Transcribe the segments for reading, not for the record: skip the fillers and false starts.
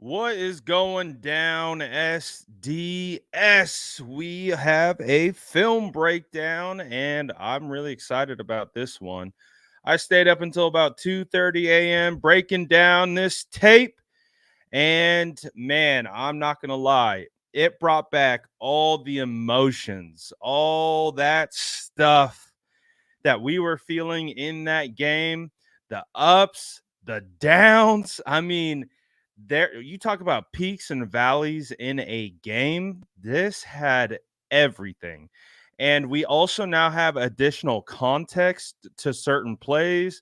What is going down, SDS? We have a film breakdown, and I'm really excited about this one. I stayed up until about 2:30 a.m. breaking down this tape, and man, I'm not gonna lie, it brought back all the emotions, all that stuff that we were feeling in that game, the ups, the downs. I mean, there you talk about peaks and valleys in a game. This had everything. And we also now have additional context to certain plays,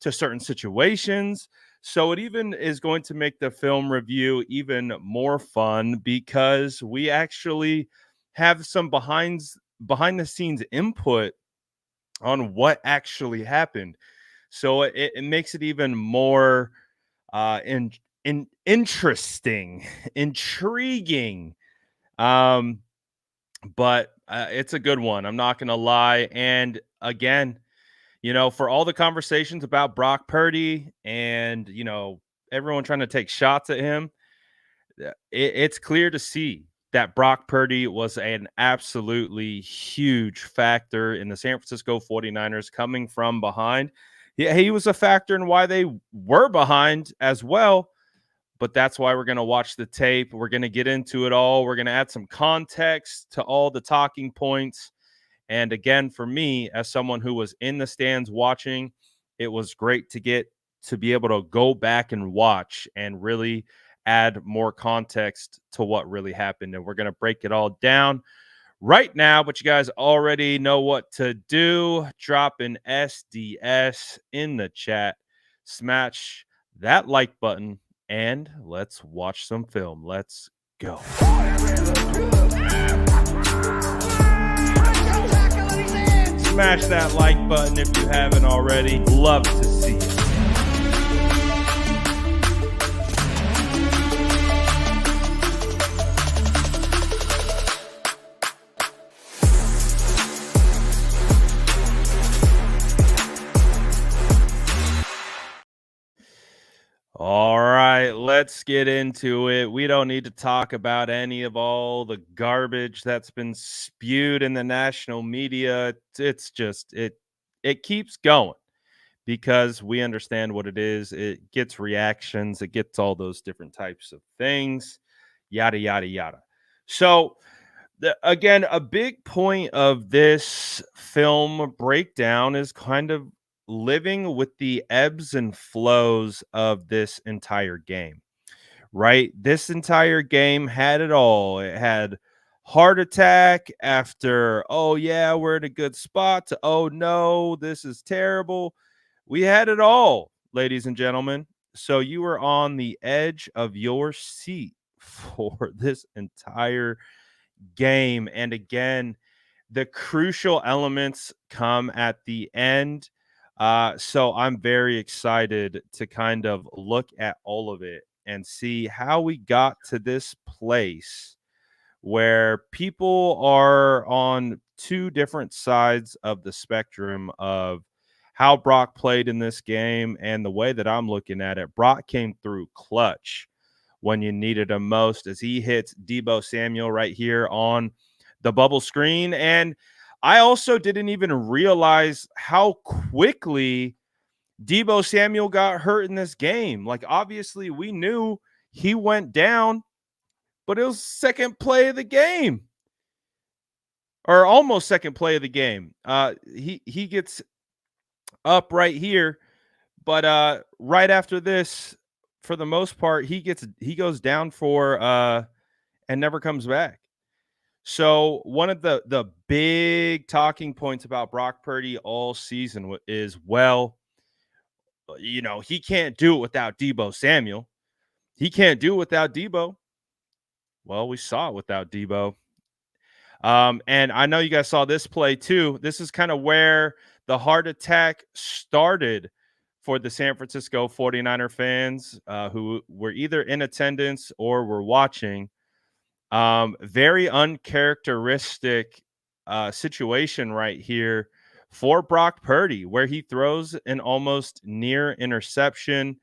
to certain situations. So it even is going to make the film review even more fun because we actually have some behind the scenes input on what actually happened. So it makes it even more interesting, intriguing. Um, but it's a good one. I'm not gonna lie. And again, for all the conversations about Brock Purdy and everyone trying to take shots at him, it's clear to see that Brock Purdy was an absolutely huge factor in the San Francisco 49ers coming from behind. Yeah, he was a factor in why they were behind as well. But that's why we're going to watch the tape. We're going to get into it all. We're going to add some context to all the talking points. And again, for me, as someone who was in the stands watching, it was great to be able to go back and watch and really add more context to what really happened. And we're going to break it all down right now, but you guys already know what to do. Drop an SDS in the chat, smash that like button, and let's watch some film. Let's go. Smash that like button if you haven't already. Love to see it. All right, let's get into it. We don't need to talk about any of all the garbage that's been spewed in the national media. It's just it keeps going because we understand what it is. It gets reactions, it gets all those different types of things, yada yada yada. So, again, a big point of this film breakdown is kind of living with the ebbs and flows of this entire game, right? This entire game had it all. It had heart attack after, oh, yeah, we're in a good spot, to, oh, no, this is terrible. We had it all, ladies and gentlemen. So you were on the edge of your seat for this entire game. And again, the crucial elements come at the end. So I'm very excited to kind of look at all of it and see how we got to this place where people are on two different sides of the spectrum of how Brock played in this game. And the way that I'm looking at it, Brock came through clutch when you needed him most as he hits Deebo Samuel right here on the bubble screen. And I also didn't even realize how quickly Deebo Samuel got hurt in this game. Like, obviously, we knew he went down, but it was second play of the game, or almost second play of the game. He gets up right here, but right after this, for the most part, he goes down for and never comes back. So one of the big talking points about Brock Purdy all season is, well, he can't do it without Deebo Samuel. He can't do it without Deebo. Well, we saw it without Deebo. And I know you guys saw this play too. This is kind of where the heart attack started for the San Francisco 49er fans who were either in attendance or were watching. Very uncharacteristic situation right here for Brock Purdy, where he throws an almost near interception.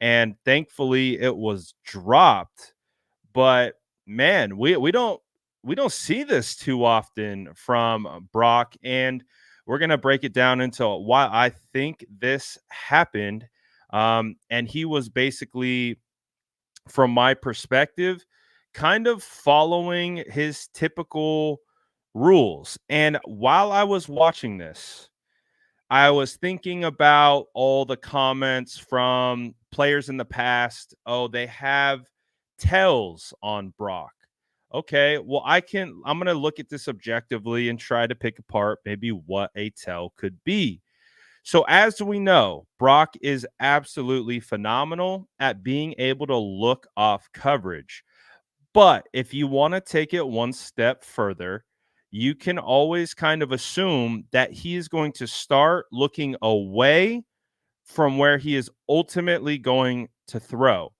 and thankfully it was dropped. But man, we don't see this too often from Brock, and we're gonna break it down into why I think this happened. And he was basically, from my perspective, kind of following his typical rules. And while I was watching this, I was thinking about all the comments from players in the past. Oh, they have tells on Brock. Okay, well, I'm going to look at this objectively and try to pick apart maybe what a tell could be. So, as we know, Brock is absolutely phenomenal at being able to look off coverage. But if you want to take it one step further, you can always kind of assume that he is going to start looking away from where he is ultimately going to throw.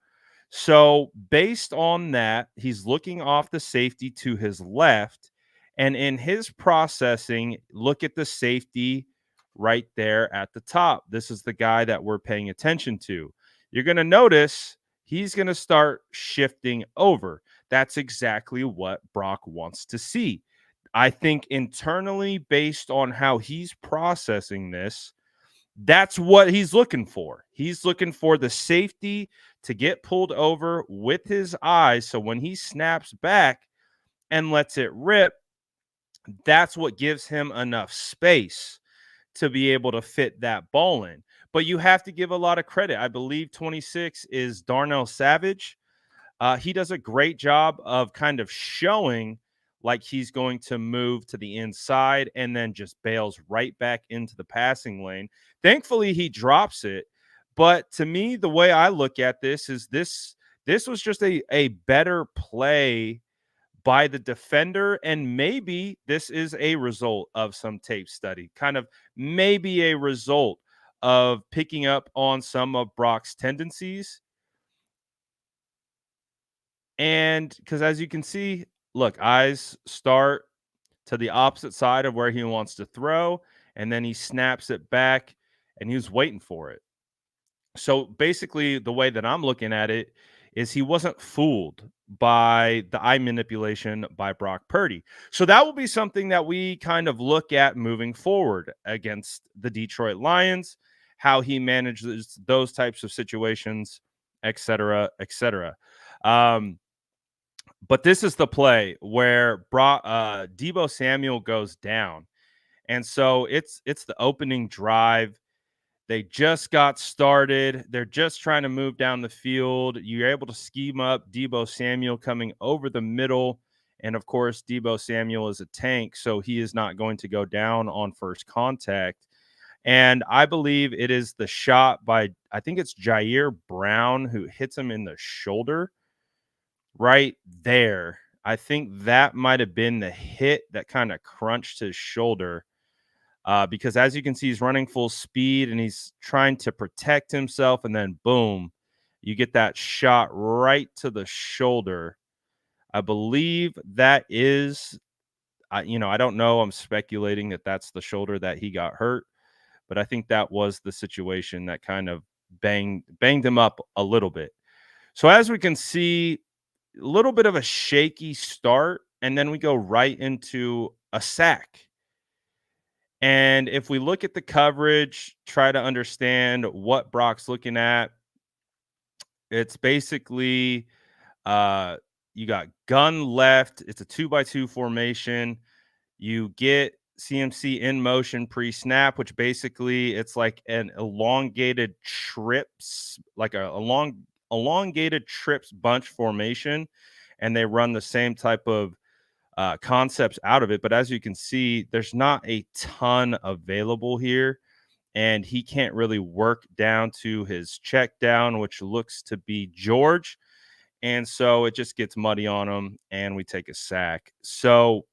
So, based on that, he's looking off the safety to his left. And in his processing, look at the safety right there at the top. This is the guy that we're paying attention to. You're going to notice he's going to start shifting over. That's exactly what Brock wants to see. I think internally, based on how he's processing this, that's what he's looking for. He's looking for the safety to get pulled over with his eyes. So when he snaps back and lets it rip, that's what gives him enough space to be able to fit that ball in. But you have to give a lot of credit. I believe 26 is Darnell Savage. He does a great job of kind of showing like he's going to move to the inside and then just bails right back into the passing lane. Thankfully, he drops it. But to me, the way I look at this is this was just a better play by the defender. And maybe this is a result of some tape study, kind of maybe a result of picking up on some of Brock's tendencies. And because as you can see, look, eyes start to the opposite side of where he wants to throw, and then he snaps it back and he was waiting for it. So basically, the way that I'm looking at it is he wasn't fooled by the eye manipulation by Brock Purdy. So that will be something that we kind of look at moving forward against the Detroit Lions, how he manages those types of situations, et cetera, et cetera. But this is the play where Debo Samuel goes down, and so it's the opening drive. They just got started. They're just trying to move down the field. You're able to scheme up Debo Samuel coming over the middle, and of course, Debo Samuel is a tank, so he is not going to go down on first contact. And I believe it is the shot by, I think it's Jair Brown, who hits him in the shoulder right there. I think that might have been the hit that kind of crunched his shoulder, because as you can see, he's running full speed and he's trying to protect himself. And then, boom, you get that shot right to the shoulder. I believe that is, I don't know. I'm speculating that that's the shoulder that he got hurt, but I think that was the situation that kind of banged him up a little bit. So as we can see, a little bit of a shaky start, and then we go right into a sack. And if we look at the coverage, try to understand what Brock's looking at, it's basically uh you got gun left, it's a 2-by-2 formation. You get CMC in motion pre-snap, which basically it's like an elongated trips, like a elongated trips bunch formation, and they run the same type of concepts out of it. But as you can see, there's not a ton available here, and he can't really work down to his check down, which looks to be George. And so it just gets muddy on him, and we take a sack. So,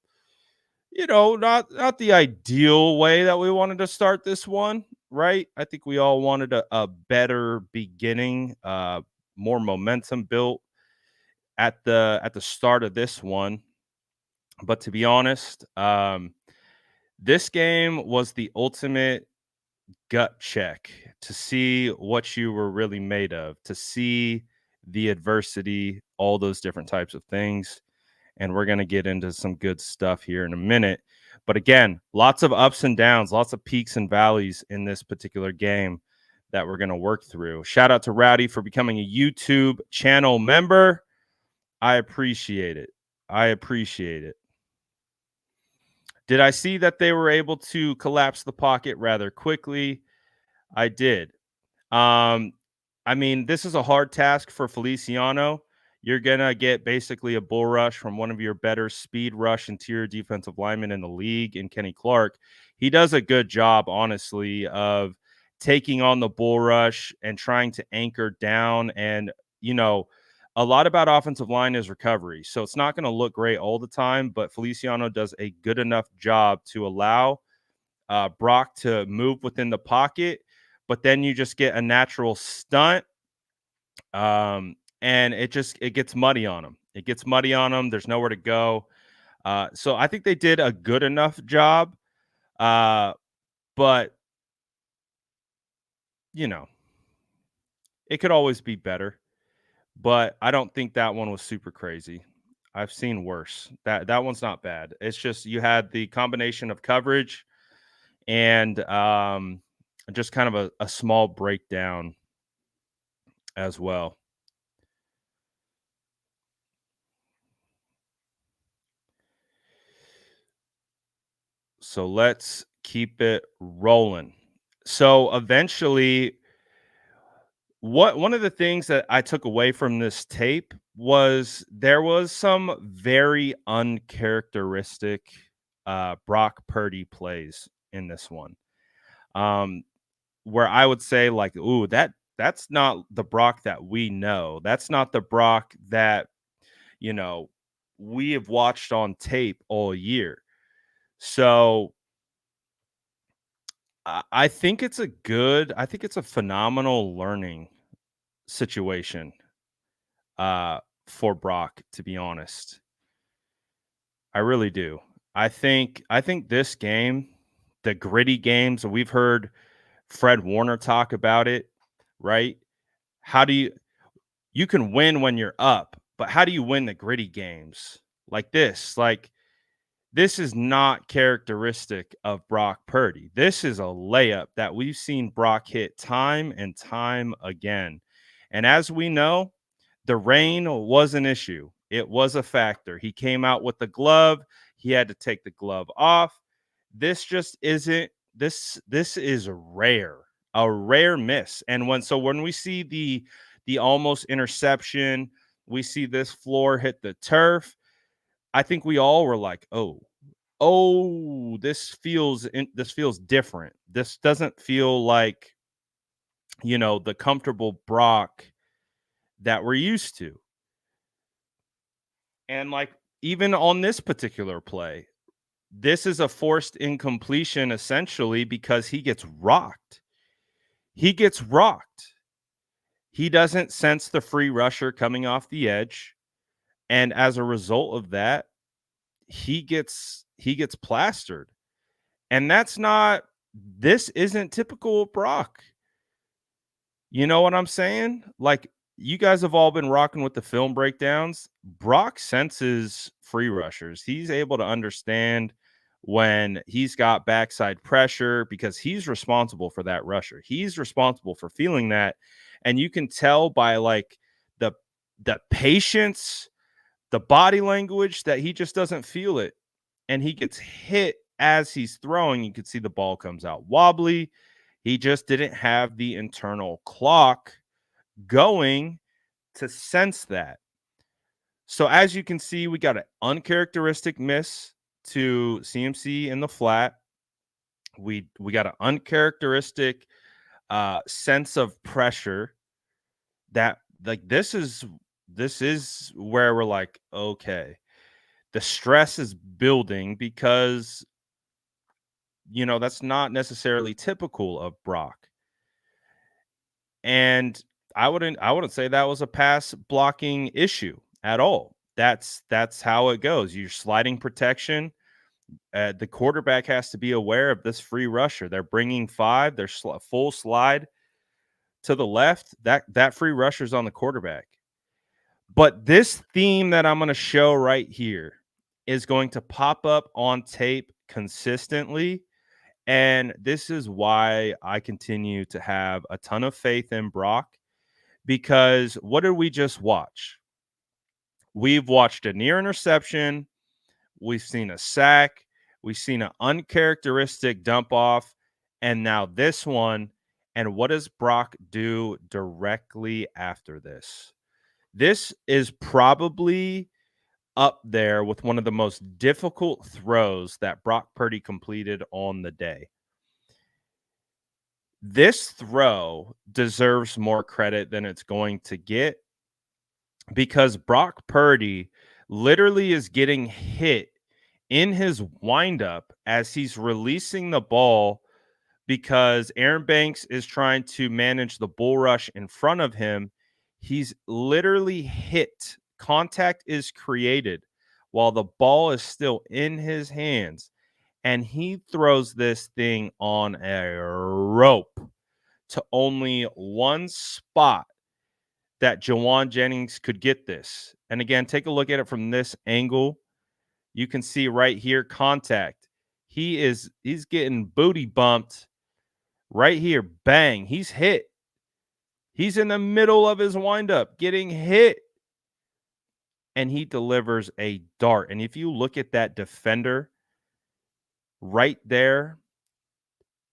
not the ideal way that we wanted to start this one, right? I think we all wanted a better beginning, more momentum built at the start of this one. But to be honest, this game was the ultimate gut check to see what you were really made of, to see the adversity, all those different types of things. And we're going to get into some good stuff here in a minute. But again, lots of ups and downs, lots of peaks and valleys in this particular game that we're going to work through. Shout out to Rowdy for becoming a YouTube channel member. I appreciate it. I appreciate it. Did I see that they were able to collapse the pocket rather quickly? I did. Um, I mean, this is a hard task for Feliciano. You're gonna get basically a bull rush from one of your better speed rush interior defensive linemen in the league, in Kenny Clark. He does a good job, honestly, of taking on the bull rush and trying to anchor down. And a lot about offensive line is recovery, so it's not going to look great all the time. But Feliciano does a good enough job to allow Brock to move within the pocket, but then you just get a natural stunt, and it gets muddy on them. It gets muddy on them. There's nowhere to go. So I think they did a good enough job, but it could always be better. But I don't think that one was super crazy. I've seen worse. That one's not bad. It's just you had the combination of coverage and just kind of a small breakdown as well. So let's keep it rolling. So eventually, one of the things that I took away from this tape was there was some very uncharacteristic Brock Purdy plays in this one. Where I would say, like, ooh, that's not the Brock that we know. That's not the Brock that, we have watched on tape all year. So I think it's a phenomenal learning situation for Brock, to be honest. I really do. I think this game, the gritty games, we've heard Fred Warner talk about it, right? How do you can win when you're up, but how do you win the gritty games like this? Like, this is not characteristic of Brock Purdy. This is a layup that we've seen Brock hit time and time again. And as we know, the rain was an issue. It was a factor. He came out with the glove. He had to take the glove off. This just isn't this is rare. A rare miss. And when we see the almost interception, we see this floor hit the turf. I think we all were like, this feels different. This doesn't feel like, the comfortable Brock that we're used to. And like, even on this particular play, this is a forced incompletion essentially because he gets rocked. He gets rocked. He doesn't sense the free rusher coming off the edge. And as a result of that, he gets plastered. And this isn't typical of Brock. You know what I'm saying? Like, you guys have all been rocking with the film breakdowns. Brock senses free rushers. He's able to understand when he's got backside pressure because he's responsible for that rusher. He's responsible for feeling that. And you can tell by like the patience, the body language, that he just doesn't feel it. And he gets hit as he's throwing. You can see the ball comes out wobbly. He just didn't have the internal clock going to sense that. So as you can see, we got an uncharacteristic miss to CMC in the flat. We got an uncharacteristic sense of pressure that, like, this is where we're like, okay, the stress is building because that's not necessarily typical of Brock. And I wouldn't say that was a pass blocking issue at all. That's how it goes. You're sliding protection. The quarterback has to be aware of this free rusher. They're bringing 5. They're full slide to the left. That free rusher's on the quarterback. But this theme that I'm going to show right here is going to pop up on tape consistently. And this is why I continue to have a ton of faith in Brock, because what did we just watch? We've watched a near interception. We've seen a sack. We've seen an uncharacteristic dump off. And now this one. And what does Brock do directly after this? This is probably up there with one of the most difficult throws that Brock Purdy completed on the day. This throw deserves more credit than it's going to get, because Brock Purdy literally is getting hit in his windup as he's releasing the ball, because Aaron Banks is trying to manage the bull rush in front of him. He's literally hit. Contact is created while the ball is still in his hands, and he throws this thing on a rope to only one spot that Jawan Jennings could get this. And again, take a look at it from this angle. You can see right here, contact. He's getting booty bumped right here. Bang. He's hit. He's in the middle of his windup getting hit. And he delivers a dart. And if you look at that defender right there,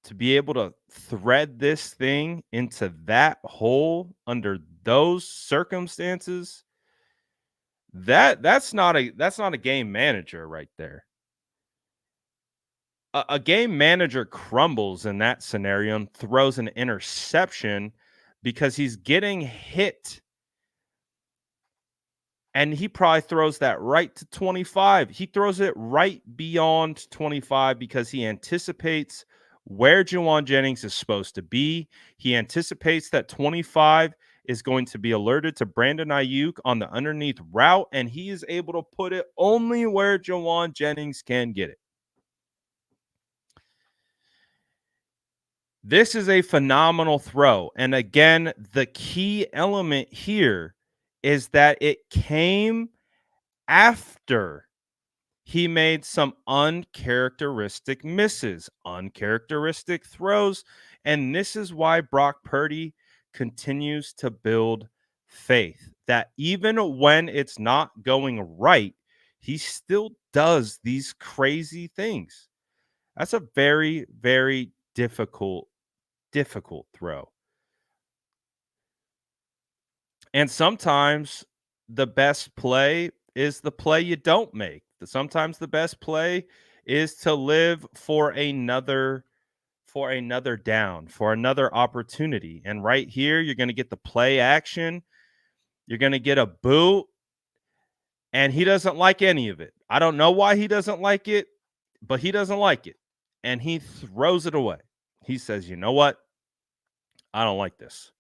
to be able to thread this thing into that hole under those circumstances, that's not a game manager right there. A game manager crumbles in that scenario and throws an interception because he's getting hit. And he probably throws that right to 25. He throws it right beyond 25 because he anticipates where Jawan Jennings is supposed to be. He anticipates that 25 is going to be alerted to Brandon Ayuk on the underneath route, and he is able to put it only where Jawan Jennings can get it. This is a phenomenal throw. And again, the key element here is that it came after he made some uncharacteristic misses, uncharacteristic throws. And this is why Brock Purdy continues to build faith, that even when it's not going right, he still does these crazy things. That's a very, very difficult throw. And sometimes the best play is the play you don't make. Sometimes the best play is to live for another down, for another opportunity. And right here, you're going to get the play action. You're going to get a boot, and he doesn't like any of it. I don't know why he doesn't like it, but he doesn't like it. And he throws it away. He says, "You know what? I don't like this."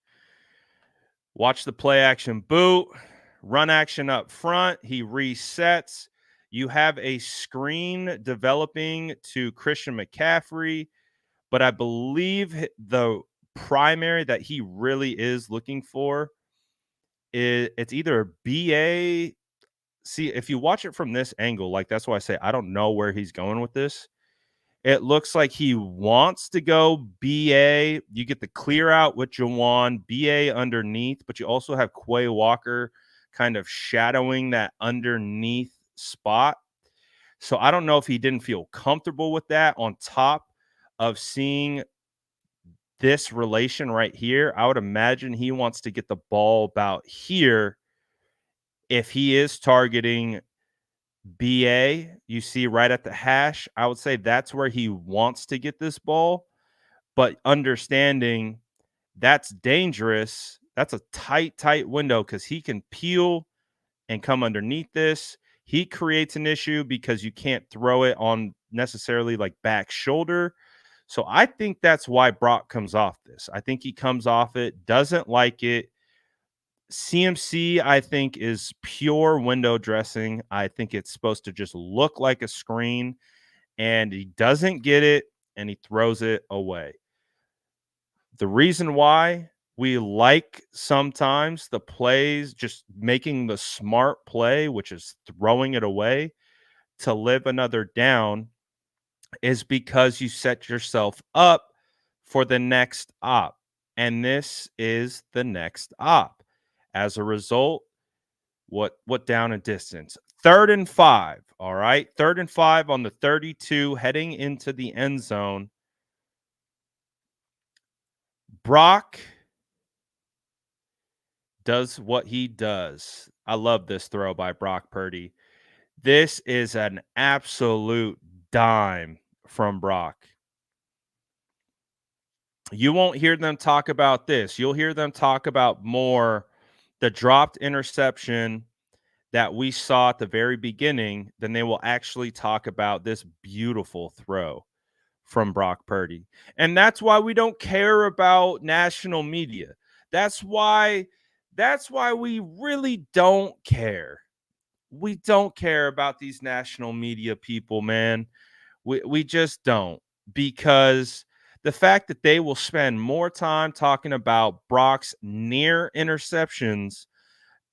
Watch the play action boot, run action up front. He resets. You have a screen developing to Christian McCaffrey, but I believe the primary that he really is looking for is it's either a BA. See, if you watch it from this angle, like that's why I say I don't know where he's going with this. It looks like he wants to go BA. You get the clear out with Jawan, BA underneath, but you also have Quay Walker kind of shadowing that underneath spot. So I don't know if he didn't feel comfortable with that on top of seeing this relation right here. I would imagine he wants to get the ball about here. If he is targeting BA, you see right at the hash, I would say that's where he wants to get this ball, but understanding that's dangerous. That's a tight window because he can peel and come underneath this. He creates an issue because you can't throw it on necessarily like back shoulder. So I think that's why Brock comes off this. I think he comes off it, doesn't like it. CMC, I think, is pure window dressing. I think it's supposed to just look like a screen. and he doesn't get it, and he throws it away. The reason why we like sometimes the plays, just making the smart play, which is throwing it away to live another down, is because you set yourself up for the next op. And this is the next op. As a result, what down and distance? 3rd and 5. All right. 3rd and 5 on the 32, heading into the end zone. Brock does what he does. I love this throw by Brock Purdy. This is an absolute dime from Brock. You won't hear them talk about this. You'll hear them talk about more the dropped interception that we saw at the very beginning than they will actually talk about this beautiful throw from Brock Purdy. And that's why we don't care about national media. That's why we really don't care. We don't care about these national media people, man. We just don't, because the fact that they will spend more time talking about Brock's near interceptions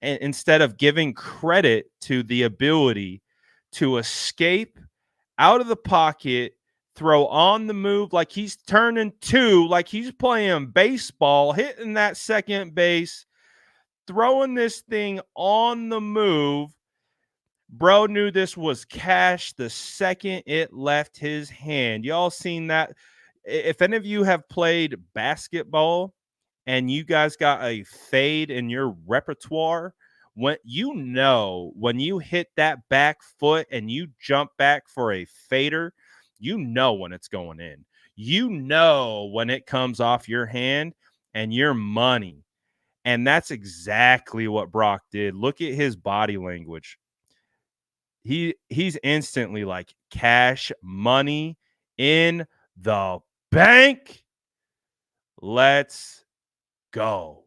instead of giving credit to the ability to escape out of the pocket, throw on the move like he's turning two, like he's playing baseball, hitting that second base, throwing this thing on the move. Bro knew this was cash the second it left his hand. Y'all seen that? If any of you have played basketball and you guys got a fade in your repertoire, when you hit that back foot and you jump back for a fader, you know when it's going in. You know when it comes off your hand and your money. And that's exactly what Brock did. Look at his body language. He's instantly like, cash money in the bank. Let's go.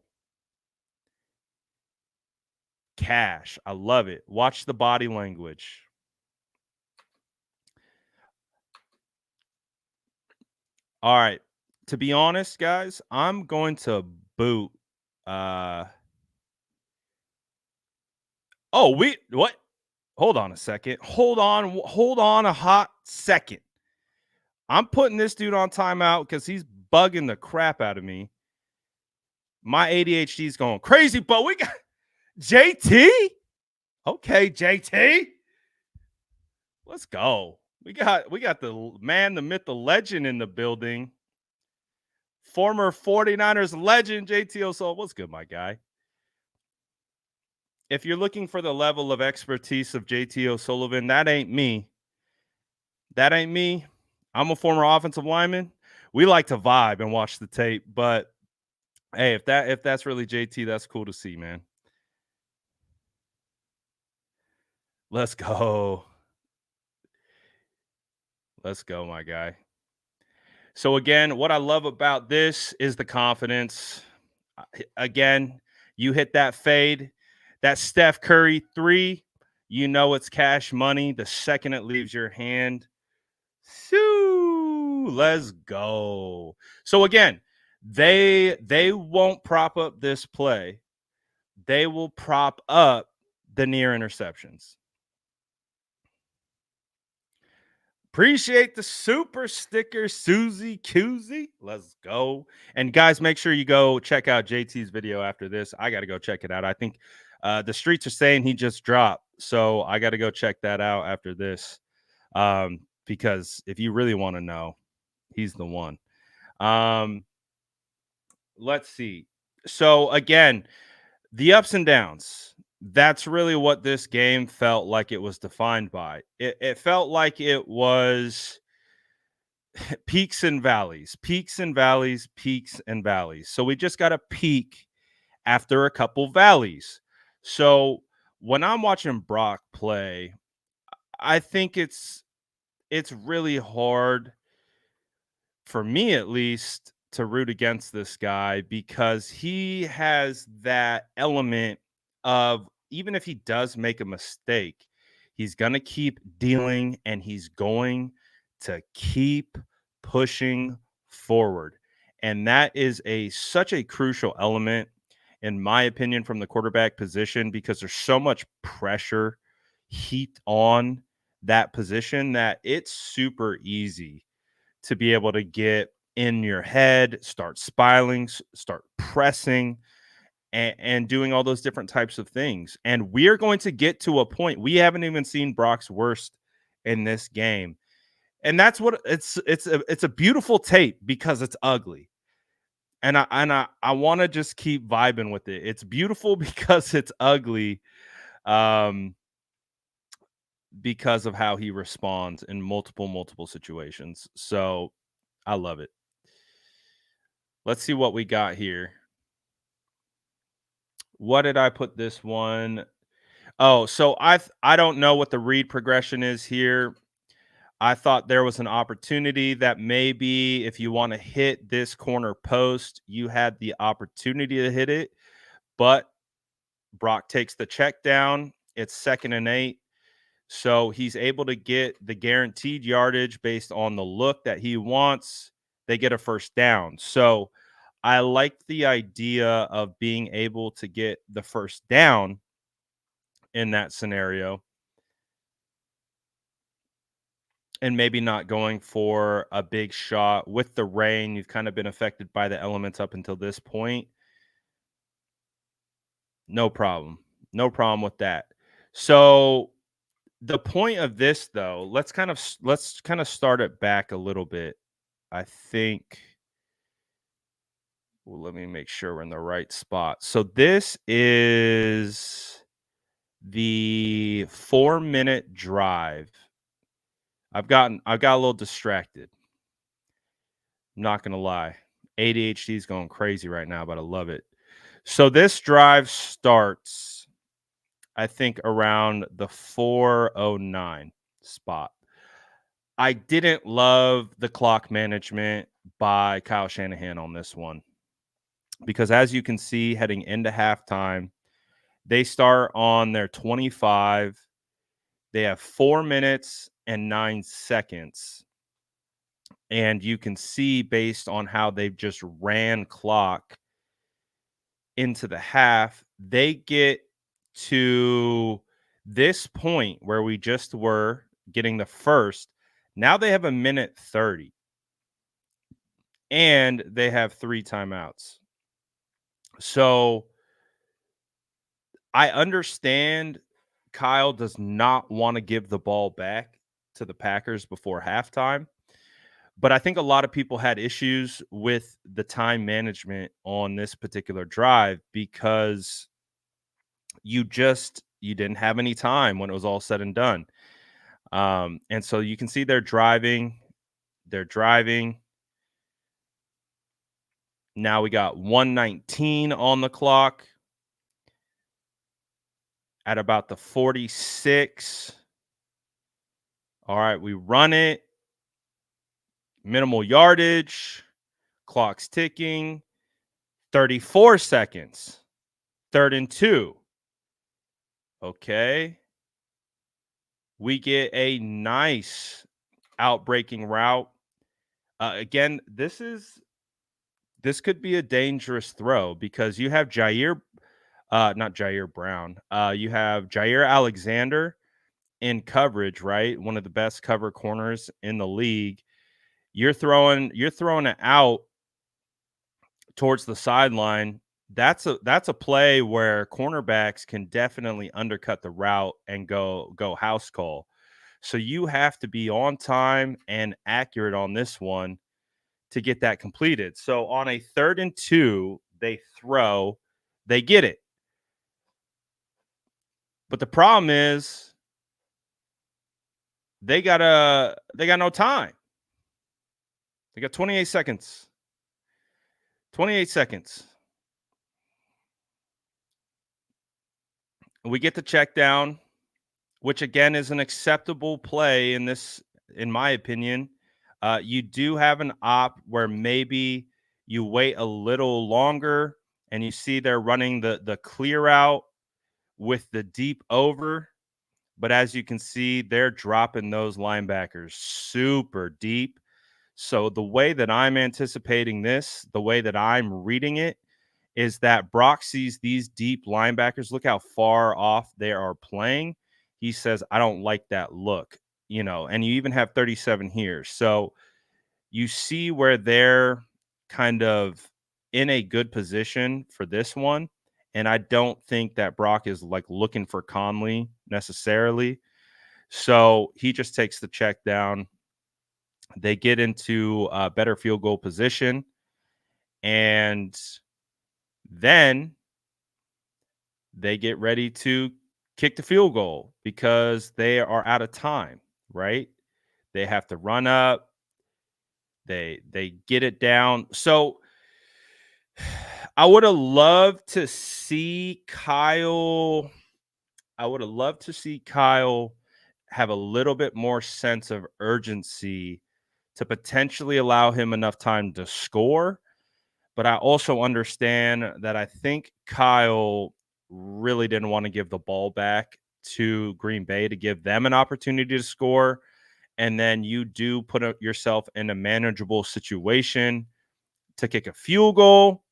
Cash. I love it. Watch the body language. All right. To be honest, guys, I'm going to boot. Oh, what? Hold on a second. Hold on a hot second. I'm putting this dude on timeout because he's bugging the crap out of me. My ADHD is going crazy, but we got JT. Okay, JT. Let's go. We got the man, the myth, the legend in the building. Former 49ers legend, JT O'Sullivan. What's good, my guy? If you're looking for the level of expertise of JT O'Sullivan, that ain't me. That ain't me. I'm a former offensive lineman. We like to vibe and watch the tape, but hey, if that's really JT, that's cool to see, man. Let's go. Let's go, my guy. So again, what I love about this is the confidence. Again, you hit that fade, that Steph Curry 3, you know it's cash money the second it leaves your hand. Shoo, let's go. So again, they won't prop up this play. They will prop up the near interceptions. Appreciate the super sticker, Susie Koozie. Let's go. And guys, make sure you go check out JT's video after this. I got to go check it out. I think the streets are saying he just dropped. So I got to go check that out after this. Because if you really want to know, he's the one. Let's see. So again, the ups and downs. That's really what this game felt like it was defined by. It felt like it was peaks and valleys, peaks and valleys, peaks and valleys. So we just got a peak after a couple valleys. So when I'm watching Brock play, I think it's really hard for me, at least, to root against this guy because he has that element of, even if he does make a mistake, he's going to keep dealing and he's going to keep pushing forward. And that is such a crucial element, in my opinion, from the quarterback position, because there's so much pressure heaped on that position that it's super easy to be able to get in your head, start spiraling, start pressing, and doing all those different types of things. And we are going to get to a point. We haven't even seen Brock's worst in this game. And that's what it's a beautiful tape because it's ugly. And I want to just keep vibing with it. It's beautiful because it's ugly. Um, because of how he responds in multiple situations. So I love it. Let's see what we got here. What did I put this one? Oh, so I don't know what the read progression is here. I thought there was an opportunity that maybe if you want to hit this corner post, you had the opportunity to hit it, but Brock takes the check down. It's 2nd and 8. So he's able to get the guaranteed yardage based on the look that he wants. They get a first down. So I like the idea of being able to get the first down in that scenario and maybe not going for a big shot. With the rain, you've kind of been affected by the elements up until this point. No problem. No problem with that. So the point of this, though, let's kind of start it back a little bit. I think, well, let me make sure we're in the right spot. So this is the 4-minute drive. I got a little distracted. I'm not gonna lie. ADHD is going crazy right now, but I love it. So this drive starts, I think, around the 4:09 spot. I didn't love the clock management by Kyle Shanahan on this one because, as you can see, heading into halftime, they start on their 25. They have 4 minutes and 9 seconds. And you can see, based on how they've just ran clock into the half, they get to this point where we just were getting the first. Now they have 1:30 and they have 3 timeouts. So I understand Kyle does not want to give the ball back to the Packers before halftime, but I think a lot of people had issues with the time management on this particular drive because you didn't have any time when it was all said and done. And so you can see they're driving. They're driving. Now we got 1:19 on the clock at about the 46. All right, we run it. Minimal yardage. Clock's ticking. 34 seconds. 3rd and 2. Okay. We get a nice outbreaking route. Again, this could be a dangerous throw because you have not Jair Brown. You have Jair Alexander in coverage, right? One of the best cover corners in the league. You're throwing it out towards the sideline. That's a play where cornerbacks can definitely undercut the route and go house call. So you have to be on time and accurate on this one to get that completed. So on a 3rd and 2, they throw, they get it. But the problem is they got no time. They got 28 seconds. 28 seconds. We get the check down, which again is an acceptable play in this, in my opinion. You do have an op where maybe you wait a little longer and you see they're running the clear out with the deep over. But as you can see, they're dropping those linebackers super deep. So the way that I'm anticipating this, the way that I'm reading it, is that Brock sees these deep linebackers. Look how far off they are playing. He says, I don't like that look, and you even have 37 here. So you see where they're kind of in a good position for this one. And I don't think that Brock is like looking for Conley necessarily. So he just takes the check down. They get into a better field goal position. And then they get ready to kick the field goal because they are out of time, right? They have to run up. They get it down. So I would have loved to see Kyle. I would have loved to see Kyle have a little bit more sense of urgency to potentially allow him enough time to score. But I also understand that I think Kyle really didn't want to give the ball back to Green Bay to give them an opportunity to score. And then you do put yourself in a manageable situation to kick a field goal.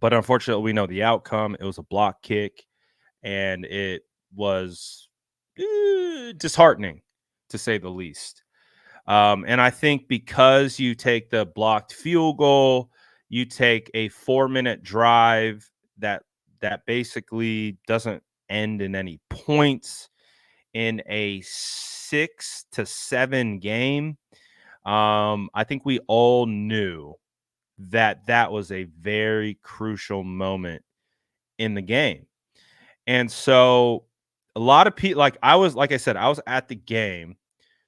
But unfortunately, we know the outcome. It was a block kick, and it was disheartening, to say the least. And I think because you take the blocked field goal, you take a 4-minute drive that basically doesn't end in any points in a 6-7 game. I think we all knew that was a very crucial moment in the game. And so a lot of people, like I said, I was at the game.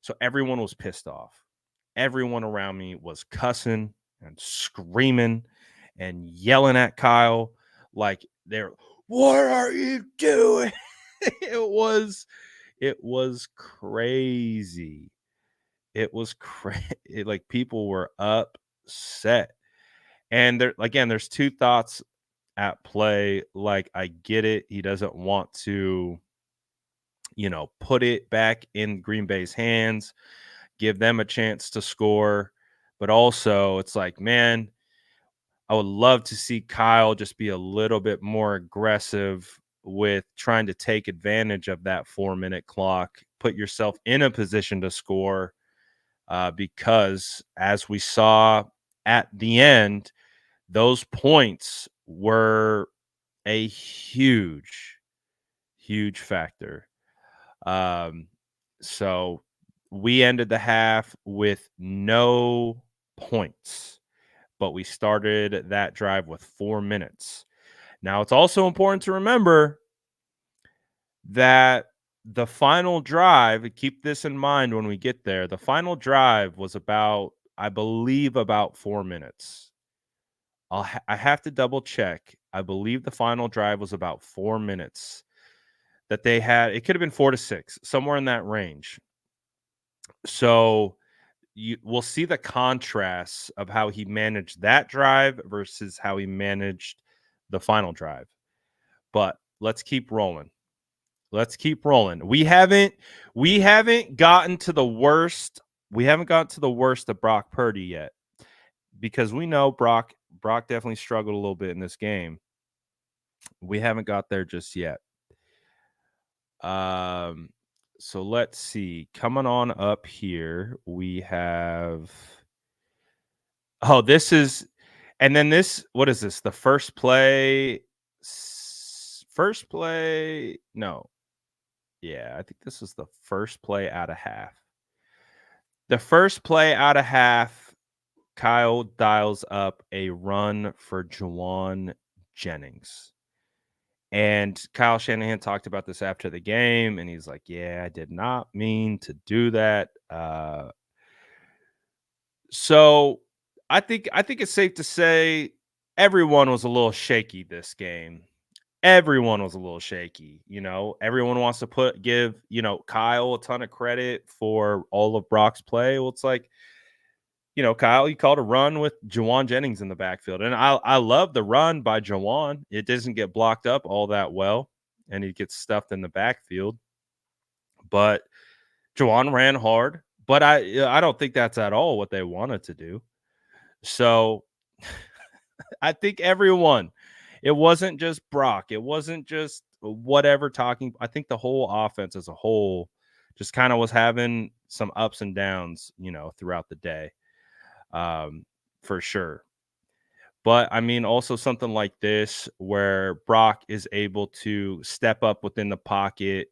So everyone was pissed off. Everyone around me was cussing and screaming and yelling at Kyle. Like they're, what are you doing? it was crazy. It was crazy. Like people were upset. And there's two thoughts at play. Like, I get it. He doesn't want to, put it back in Green Bay's hands, give them a chance to score. But also, it's like, man, I would love to see Kyle just be a little bit more aggressive with trying to take advantage of that 4-minute clock, put yourself in a position to score. Because as we saw at the end, those points were a huge, huge factor. So we ended the half with no points, but we started that drive with 4 minutes. Now, it's also important to remember that the final drive, keep this in mind when we get there, the final drive was about, I believe, about 4 minutes. I have to double check. I believe the final drive was about 4 minutes that they had. It could have been 4 to 6, somewhere in that range. So we'll see the contrast of how he managed that drive versus how he managed the final drive. But let's keep rolling. Let's keep rolling. We haven't gotten to the worst. We haven't gotten to the worst of Brock Purdy yet, because we know Brock definitely struggled a little bit in this game. We haven't got there just yet. So let's see. Coming on up here, we have this is, and then this, what is this? The first play? First play? No. Yeah, I think this is the first play out of half. The first play out of half, Kyle dials up a run for Juwan Jennings. And Kyle Shanahan talked about this after the game, and he's like, yeah, I did not mean to do that. So I think it's safe to say everyone was a little shaky this game. Everyone was a little shaky. Everyone wants to give Kyle a ton of credit for all of Brock's play. Well, it's like, Kyle, he called a run with Juwan Jennings in the backfield. And I love the run by Juwan. It doesn't get blocked up all that well, and he gets stuffed in the backfield. But Juwan ran hard, but I don't think that's at all what they wanted to do. So I think everyone, it wasn't just Brock, it wasn't just whatever talking. I think the whole offense as a whole just kind of was having some ups and downs, throughout the day, um, for sure. But I mean, also something like this where Brock is able to step up within the pocket,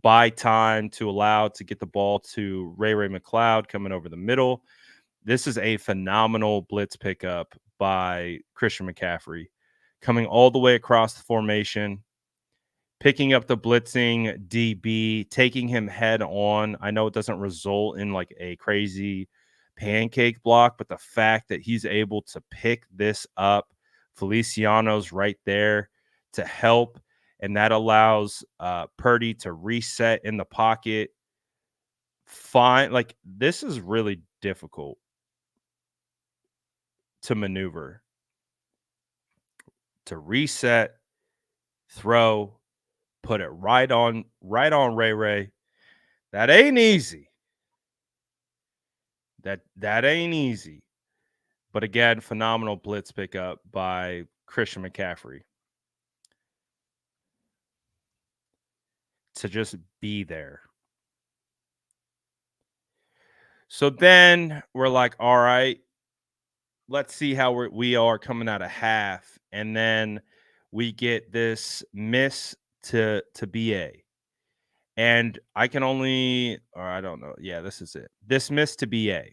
buy time to allow to get the ball to Ray McLeod coming over the middle. This is a phenomenal blitz pickup by Christian McCaffrey, coming all the way across the formation, picking up the blitzing DB, taking him head on. I know it doesn't result in like a crazy pancake block, but the fact that he's able to pick this up, Feliciano's right there to help, and that allows Purdy to reset in the pocket. Fine, like this is really difficult to maneuver, to reset, throw, put it right on Ray. That ain't easy. That ain't easy. But again, phenomenal blitz pickup by Christian McCaffrey to just be there. So then we're like, all right, let's see how we are coming out of half. And then we get this miss to BA. And I can only, or I don't know. Yeah, this is it. This miss to BA.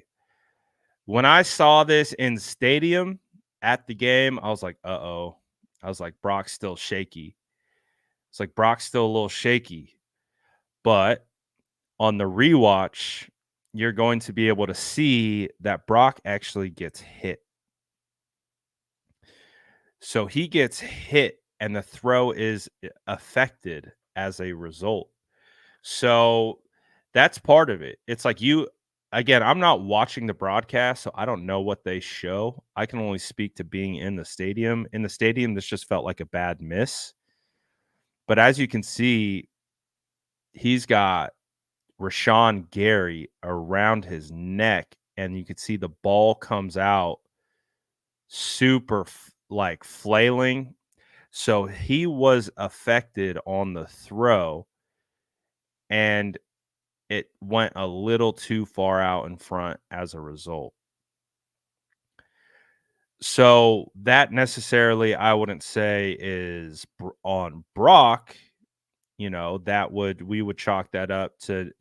When I saw this in stadium at the game, I was like, uh-oh. I was like, Brock's still shaky. It's like Brock's still a little shaky. But on the rewatch, you're going to be able to see that Brock actually gets hit. So he gets hit and the throw is affected as a result. So that's part of it. It's like again, I'm not watching the broadcast, so I don't know what they show. I can only speak to being in the stadium. In the stadium, this just felt like a bad miss. But as you can see, he's got Rashawn Gary around his neck, and you could see the ball comes out super like flailing. So he was affected on the throw, and it went a little too far out in front as a result. So that necessarily I wouldn't say is on Brock. We would chalk that up to,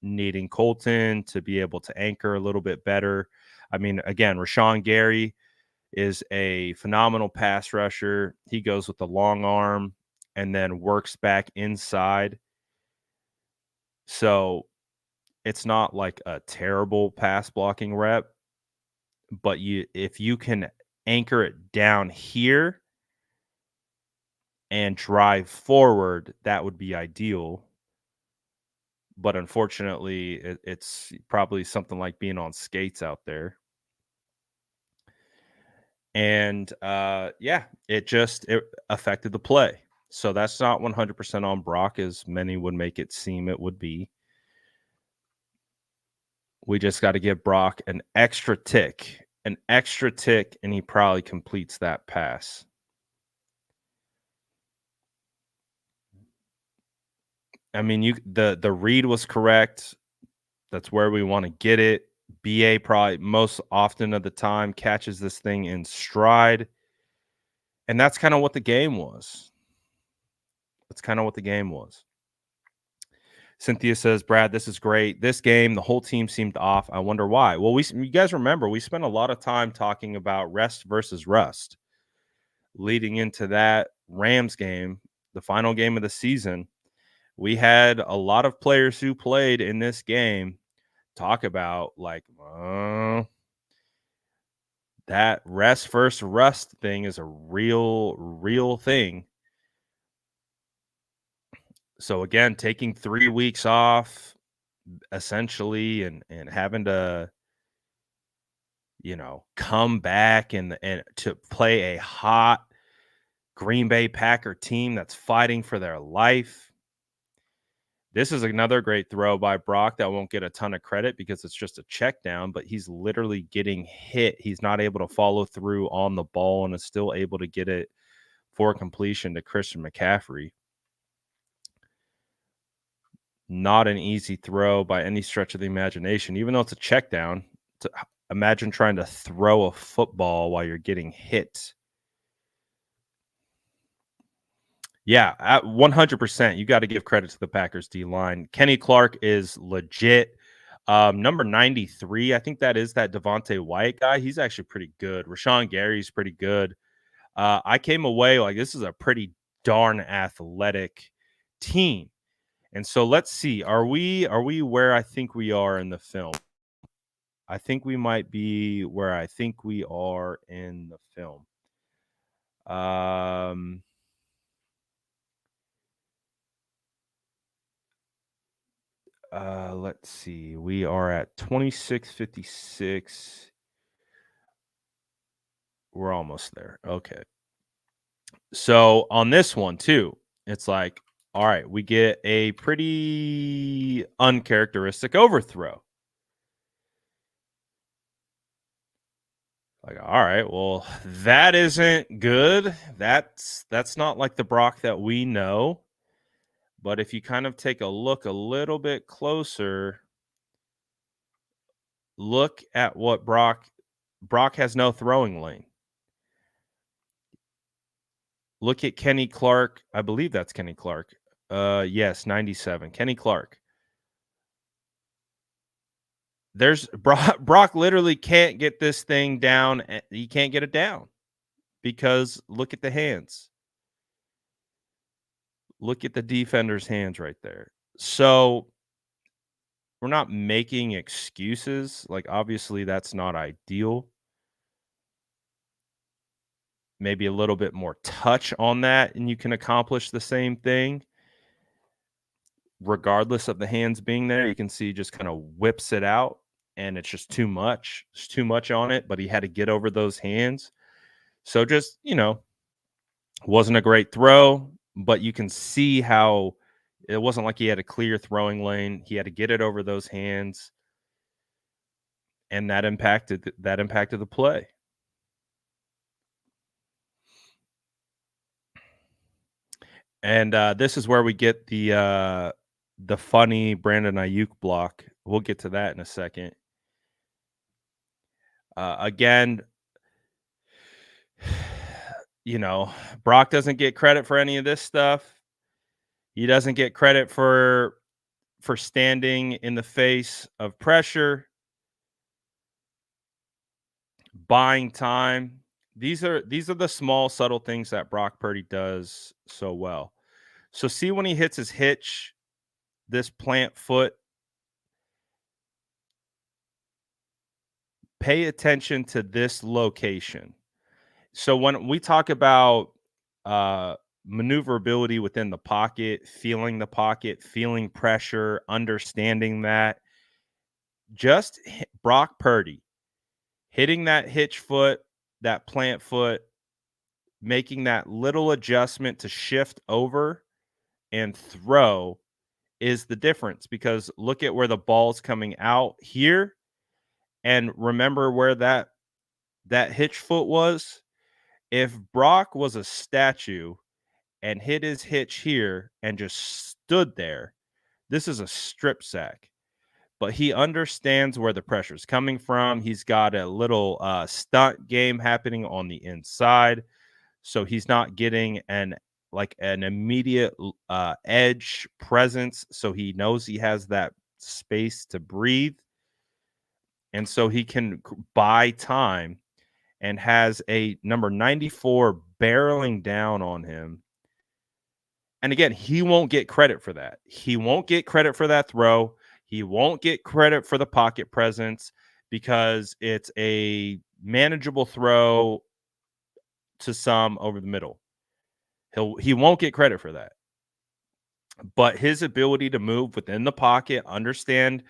needing Colton to be able to anchor a little bit better. I mean, again, Rashawn Gary is a phenomenal pass rusher. He goes with the long arm and then works back inside. So it's not like a terrible pass blocking rep, but if you can anchor it down here and drive forward, that would be ideal. But unfortunately, it's probably something like being on skates out there. And it affected the play. So that's not 100% on Brock as many would make it seem it would be. We just got to give Brock an extra tick, and he probably completes that pass. I mean, the read was correct. That's where we want to get it. BA probably most often of the time catches this thing in stride. And that's kind of what the game was. Cynthia says, Brad, this is great. This game, the whole team seemed off. I wonder why. Well, you guys remember we spent a lot of time talking about rest versus rust leading into that Rams game, the final game of the season. We had a lot of players who played in this game talk about like that rest versus rust thing is a real thing. So again, taking 3 weeks off essentially and having to come back and to play a hot Green Bay Packer team that's fighting for their life. This is another great throw by Brock that won't get a ton of credit because it's just a check down, but he's literally getting hit. He's not able to follow through on the ball and is still able to get it for completion to Christian McCaffrey. Not an easy throw by any stretch of the imagination, even though it's a check down. Imagine trying to throw a football while you're getting hit. Yeah, at 100%. You got to give credit to the Packers D line. Kenny Clark is legit. Number 93, I think that is that Devontae White guy. He's actually pretty good. Rashawn Gary's pretty good. I came away like this is a pretty darn athletic team. And so let's see. Are we where I think we are in the film? I think we might be where I think we are in the film. Let's see. We are at 26:56. We're almost there. Okay. So on this one too, it's like, all right, we get a pretty uncharacteristic overthrow. Like, all right, well, that isn't good. That's not like the Brock that we know. But if you kind of take a look a little bit closer, look at what Brock has no throwing lane. Look at Kenny Clark. I believe that's Kenny Clark. Yes, 97. Kenny Clark. There's Brock literally can't get this thing down. He can't get it down because look at the hands. Look at the defender's hands right there. So we're not making excuses. Like, obviously, that's not ideal. Maybe a little bit more touch on that, and you can accomplish the same thing. Regardless of the hands being there, you can see he just kind of whips it out, and it's just too much. There's too much on it, but he had to get over those hands. So just, wasn't a great throw, but you can see how it wasn't like he had a clear throwing lane. He had to get it over those hands, and that impacted the play. And this is where we get the funny Brandon Ayuk block. We'll get to that in a second. Again, Brock doesn't get credit for any of this stuff. He doesn't get credit for standing in the face of pressure, buying time. These are the small, subtle things that Brock Purdy does so well. So see when he hits his hitch, this plant foot, pay attention to this location. So when we talk about maneuverability within the pocket, feeling pressure, understanding that, just Brock Purdy hitting that hitch foot, that plant foot, making that little adjustment to shift over and throw is the difference, because look at where the ball's coming out here and remember where that hitch foot was. If Brock was a statue and hit his hitch here and just stood there, this is a strip sack. But he understands where the pressure is coming from. He's got a little stunt game happening on the inside, so he's not getting an immediate edge presence. So he knows he has that space to breathe, and so he can buy time. And has a number 94 barreling down on him. And again, he won't get credit for that. He won't get credit for that throw. He won't get credit for the pocket presence because it's a manageable throw to some over the middle. He won't get credit for that. But his ability to move within the pocket, understand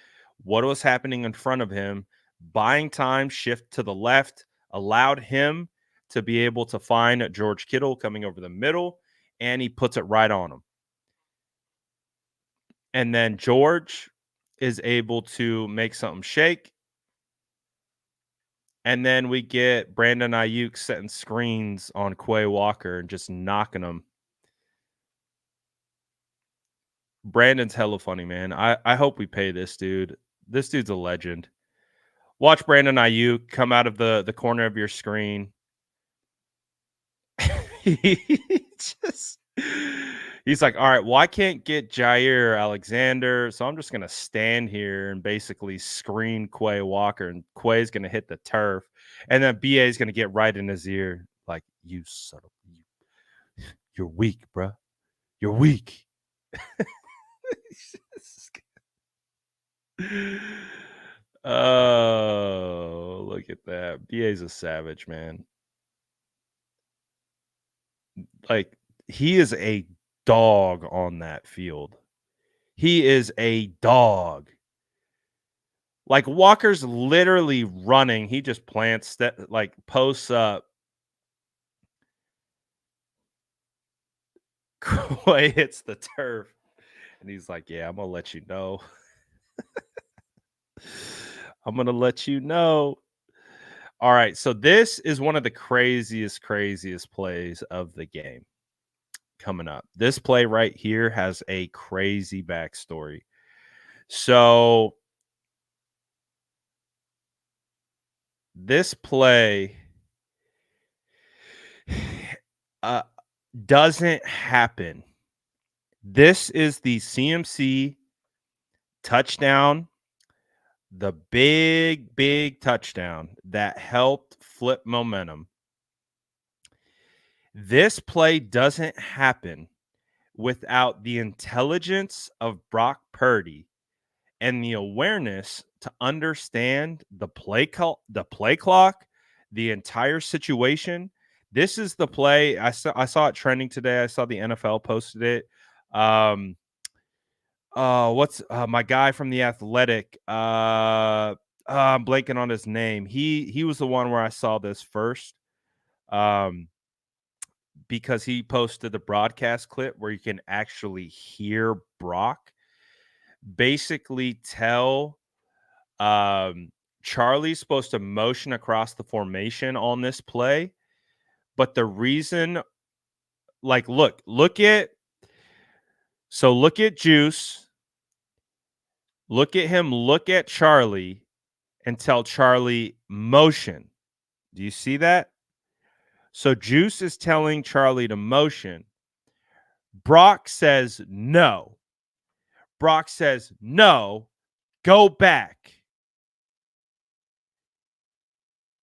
what was happening in front of him, buying time, shift to the left, allowed him to be able to find George Kittle coming over the middle, and he puts it right on him. And then George is able to make something shake. And then we get Brandon Ayuk setting screens on Quay Walker and just knocking him. Brandon's hella funny, man. I hope we pay this dude. This dude's a legend. Watch Brandon Ayuk come out of the corner of your screen. he just he's like, all right, well, I can't get Jair Alexander, so I'm just gonna stand here and basically screen Quay Walker, and Quay's gonna hit the turf, and then BA is gonna get right in his ear, like, you son of you're weak, bruh. You're weak. Oh, look at that. BA's a savage, man. Like, he is a dog on that field. He is a dog. Like, Walker's literally running. He just plants that, like, posts up. Quay hits the turf. And he's like, yeah, I'm going to let you know. I'm going to let you know. All right. So this is one of the craziest plays of the game coming up. This play right here has a crazy backstory. So this play doesn't happen. This is the CMC touchdown, the big touchdown that helped flip momentum. This play doesn't happen without the intelligence of Brock Purdy and the awareness to understand the play clock, the entire situation. This is the play. I saw it trending today. I saw the NFL posted it. What's my guy from The Athletic? I'm blanking on his name. He was the one where I saw this first. Because he posted the broadcast clip where you can actually hear Brock basically tell Charlie's supposed to motion across the formation on this play, but the reason, like, look at Juice, look at him, look at Charlie, and tell Charlie motion. Do you see that? So Juice is telling Charlie to motion. Brock says no. Brock says no, go back.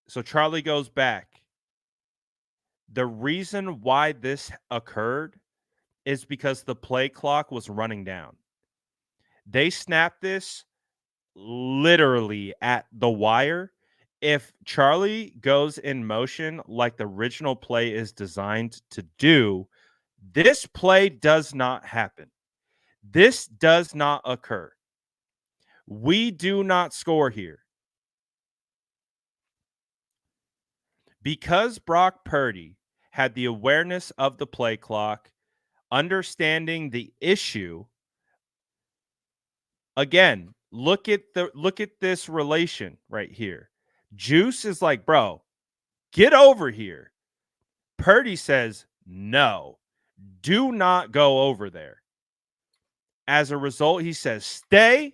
So Charlie goes back. The reason why this occurred is because the play clock was running down. They snapped this literally at the wire. If Charlie goes in motion like the original play is designed to do, this play does not happen. This does not occur. We do not score here. Because Brock Purdy had the awareness of the play clock, understanding the issue. Again, look at this relation right here. Juice is like, bro, get over here. Purdy says, no, do not go over there. As a result, he says, stay.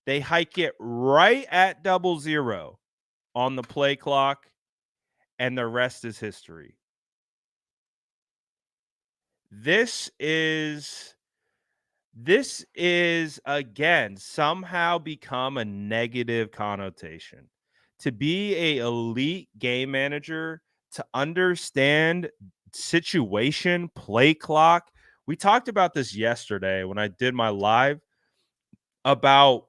They hike it right at 00 on the play clock, and the rest is history. This is again somehow become a negative connotation. To be a elite game manager, to understand situation, play clock. We talked about this yesterday when I did my live about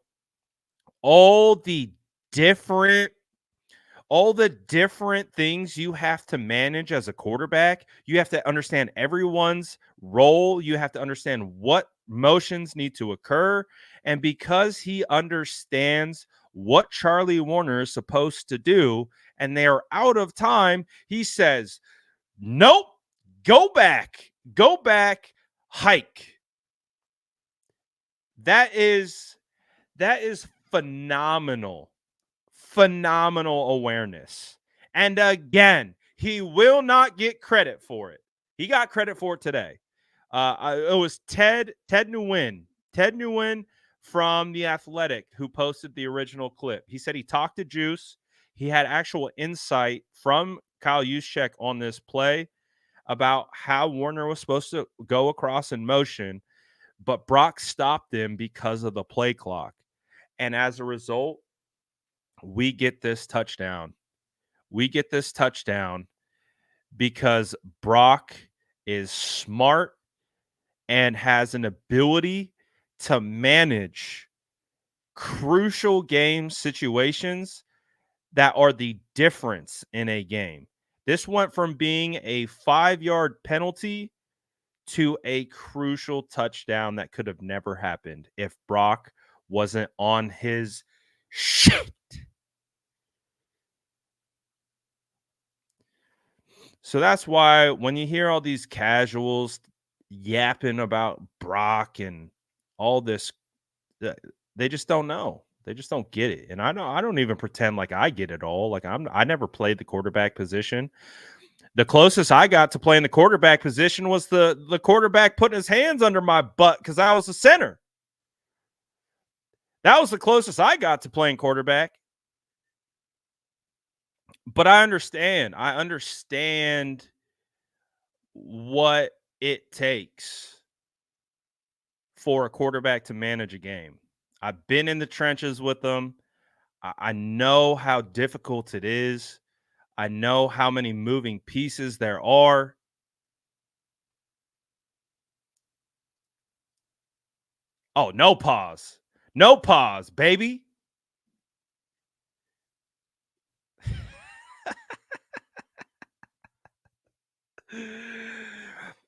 all the different things you have to manage as a quarterback. You have to understand everyone's role. You have to understand what motions need to occur. And because he understands what Charlie Warner is supposed to do and they are out of time, he says, nope, go back, hike. That is phenomenal. Phenomenal awareness. And again, he will not get credit for it. He got credit for it today. It was Ted Nguyen from The Athletic who posted the original clip. He said he talked to Juice. He had actual insight from Kyle Juszczyk on this play about how Warner was supposed to go across in motion, but Brock stopped him because of the play clock. And as a result, we get this touchdown. We get this touchdown because Brock is smart and has an ability to manage crucial game situations that are the difference in a game. This went from being a 5-yard penalty to a crucial touchdown that could have never happened if Brock wasn't on his shit. So that's why when you hear all these casuals yapping about Brock and all this, they just don't know. They just don't get it. And I don't even pretend like I get it all. Like I never played the quarterback position. The closest I got to playing the quarterback position was the quarterback putting his hands under my butt because I was a center. That was the closest I got to playing quarterback. But I understand. I understand what it takes for a quarterback to manage a game. I've been in the trenches with them. I know how difficult it is. I know how many moving pieces there are. Oh, no pause. No pause, baby.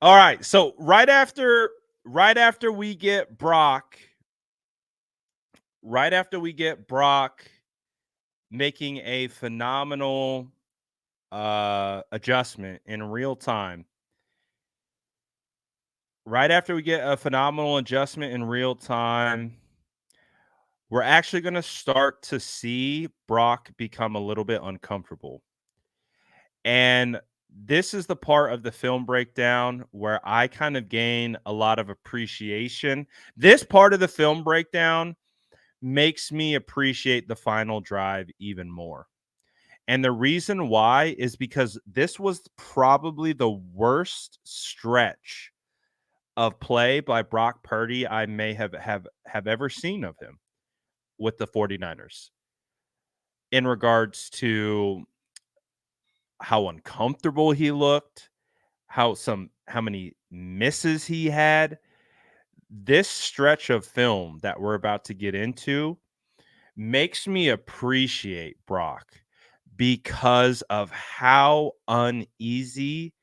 All right. So right after we get Brock making a phenomenal adjustment in real time. Right after we get a phenomenal adjustment in real time, we're actually going to start to see Brock become a little bit uncomfortable. And this is the part of the film breakdown where I kind of gain a lot of appreciation. This part of the film breakdown makes me appreciate the final drive even more. And the reason why is because this was probably the worst stretch of play by Brock Purdy I may have ever seen of him with the 49ers in regards to how uncomfortable he looked, how many misses he had. This stretch of film that we're about to get into makes me appreciate Brock because of how uneasy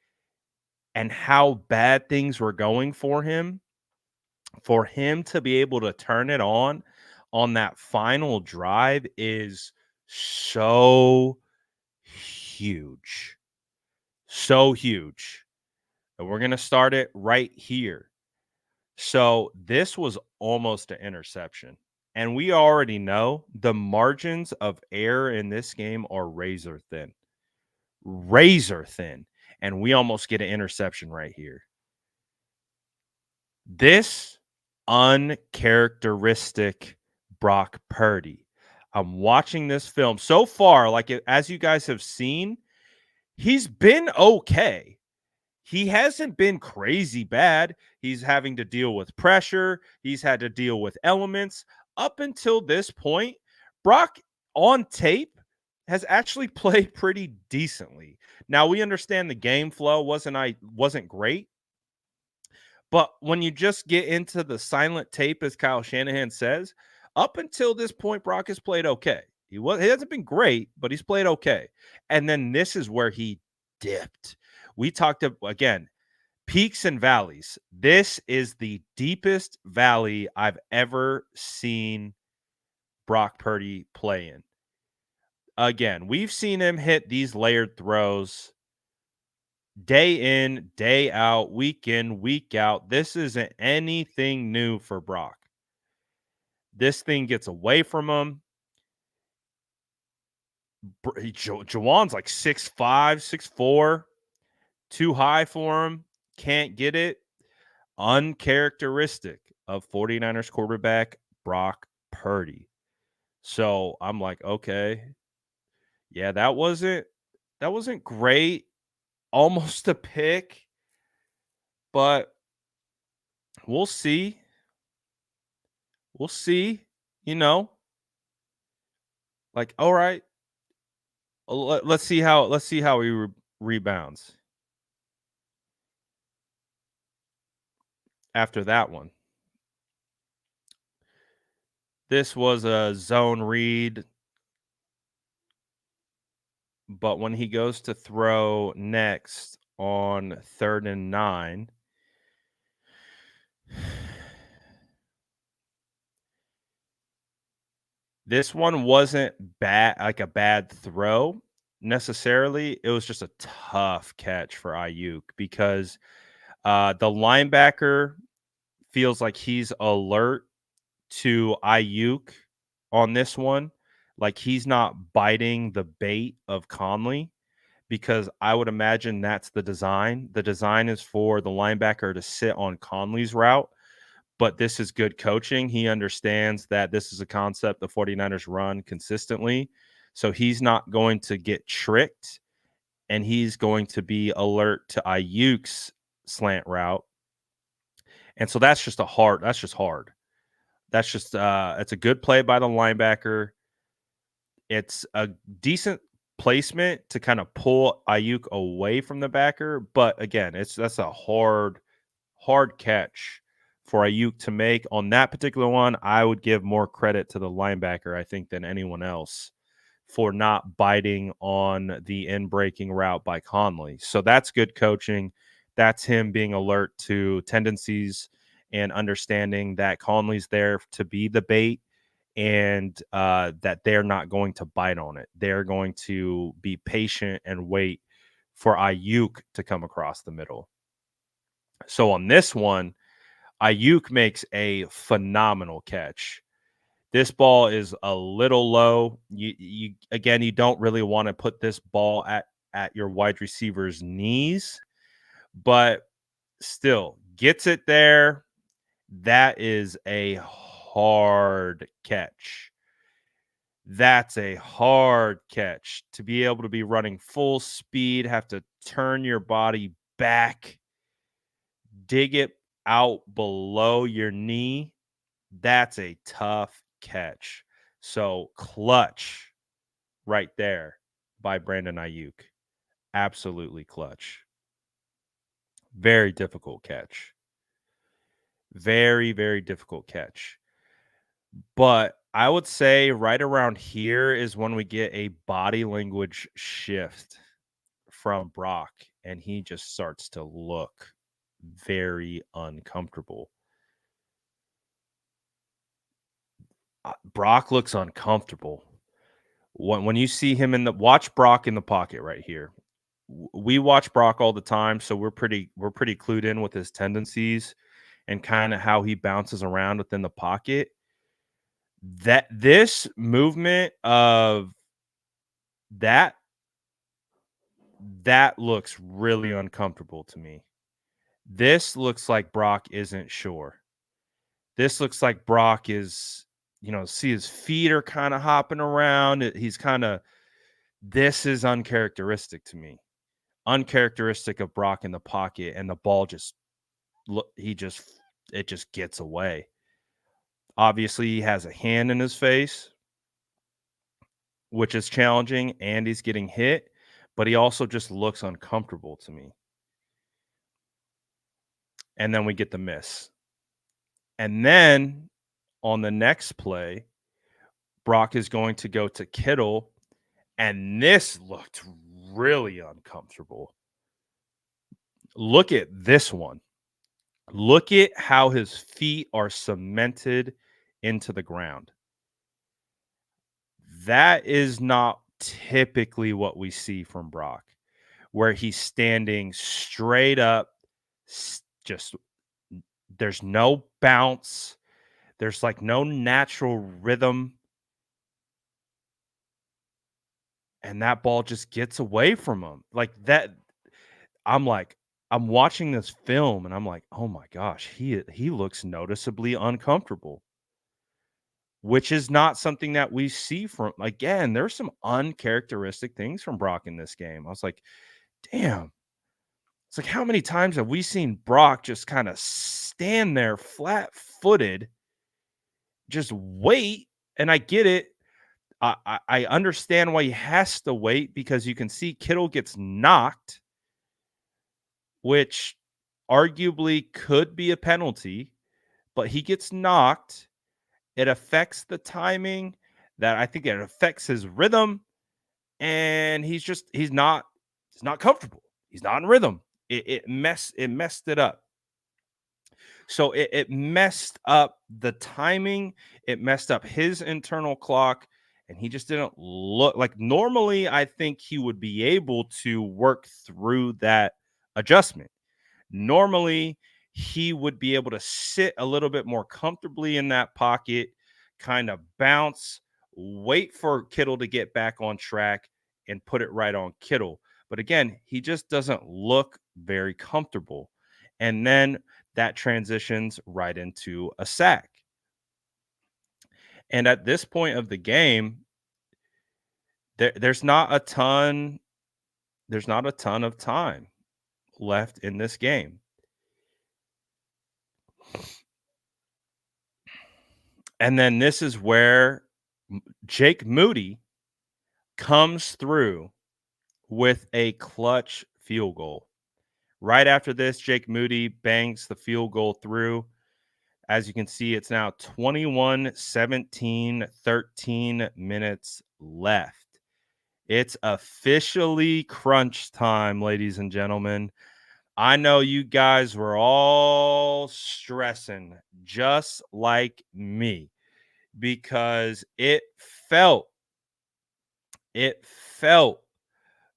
and how bad things were going for him. For him to be able to turn it on that final drive is so huge. So huge. And we're going to start it right here. So this was almost an interception. And we already know the margins of error in this game are razor thin. Razor thin. And we almost get an interception right here. This uncharacteristic Brock Purdy. I'm watching this film so far, like as you guys have seen, he's been okay. He hasn't been crazy bad. He's having to deal with pressure. He's had to deal with elements. Up until this point, Brock on tape has actually played pretty decently. Now we understand the game flow wasn't great, but when you just get into the silent tape, as Kyle Shanahan says, up until this point, Brock has played okay. He hasn't been great, but he's played okay. And then this is where he dipped. We talked again, peaks and valleys. This is the deepest valley I've ever seen Brock Purdy play in. Again, we've seen him hit these layered throws day in, day out, week in, week out. This isn't anything new for Brock. This thing gets away from him. Jawan's like 6'5", 6'4", too high for him. Can't get it. Uncharacteristic of 49ers quarterback Brock Purdy. So I'm like, okay, yeah, that wasn't great. Almost a pick, but we'll see. We'll see. You know, like, all right, let's see how he rebounds after that one. This was a zone read, but when he goes to throw next on 3rd and 9, this one wasn't bad, like a bad throw necessarily. It was just a tough catch for Ayuk because the linebacker feels like he's alert to Ayuk on this one. Like he's not biting the bait of Conley because I would imagine that's the design. The design is for the linebacker to sit on Conley's route, but this is good coaching. He understands that this is a concept the 49ers run consistently. So he's not going to get tricked and he's going to be alert to Ayuk's slant route. And so that's just hard. It's a good play by the linebacker. It's a decent placement to kind of pull Ayuk away from the backer, but again, that's a hard catch for Ayuk to make. On that particular one, I would give more credit to the linebacker, I think, than anyone else for not biting on the in-breaking route by Conley. So that's good coaching. That's him being alert to tendencies and understanding that Conley's there to be the bait and that they're not going to bite on it. They're going to be patient and wait for Ayuk to come across the middle. So on this one, Ayuk makes a phenomenal catch. This ball is a little low. You again, you don't really want to put this ball at your wide receiver's knees, but still gets it there. That is a hard catch. That's a hard catch to be able to be running full speed, have to turn your body back, dig it out below your knee. That's a tough catch. So clutch right there by Brandon Ayuk. Absolutely clutch. Very difficult catch. Very, very difficult catch. But I would say right around here is when we get a body language shift from Brock, and he just starts to look very uncomfortable. Brock looks uncomfortable. When you see him watch Brock in the pocket right here. We watch Brock all the time, so we're pretty clued in with his tendencies and kind of how he bounces around within the pocket. That this movement of that looks really uncomfortable to me. This looks like Brock isn't sure. This looks like Brock is, see his feet are kind of hopping around. He's kind of, this is uncharacteristic to me. Uncharacteristic of Brock in the pocket, and the ball it just gets away. Obviously, he has a hand in his face, which is challenging, and he's getting hit, but he also just looks uncomfortable to me. And then we get the miss. And then on the next play, Brock is going to go to Kittle, and this looked really uncomfortable. Look at this one. Look at how his feet are cemented into the ground. That is not typically what we see from Brock, where he's standing straight up, just there's no bounce. There's like no natural rhythm, and that ball just gets away from him. Like that, I'm like, I'm watching this film and I'm like, "Oh my gosh, he looks noticeably uncomfortable," which is not something that we see from again, there's some uncharacteristic things from Brock in this game. I was like, "Damn." It's like, how many times have we seen Brock just kinda stand there flat-footed, just wait, and I get it. I understand why he has to wait because you can see Kittle gets knocked, which arguably could be a penalty, but he gets knocked. It affects the timing, that I think it affects his rhythm, and he's not comfortable. He's not in rhythm. It messed it up. So it messed up the timing, it messed up his internal clock, and he just didn't look like normally I think he would be able to work through that adjustment. Normally, he would be able to sit a little bit more comfortably in that pocket, kind of bounce, wait for Kittle to get back on track and put it right on Kittle. But again, he just doesn't look very comfortable. And then that transitions right into a sack. And at this point of the game, there's not a ton of time left in this game. And then this is where Jake Moody comes through with a clutch field goal. Right after this, Jake Moody bangs the field goal through. As you can see, it's now 21-17, 13 minutes left. It's officially crunch time, ladies and gentlemen. I know you guys were all stressing just like me because it felt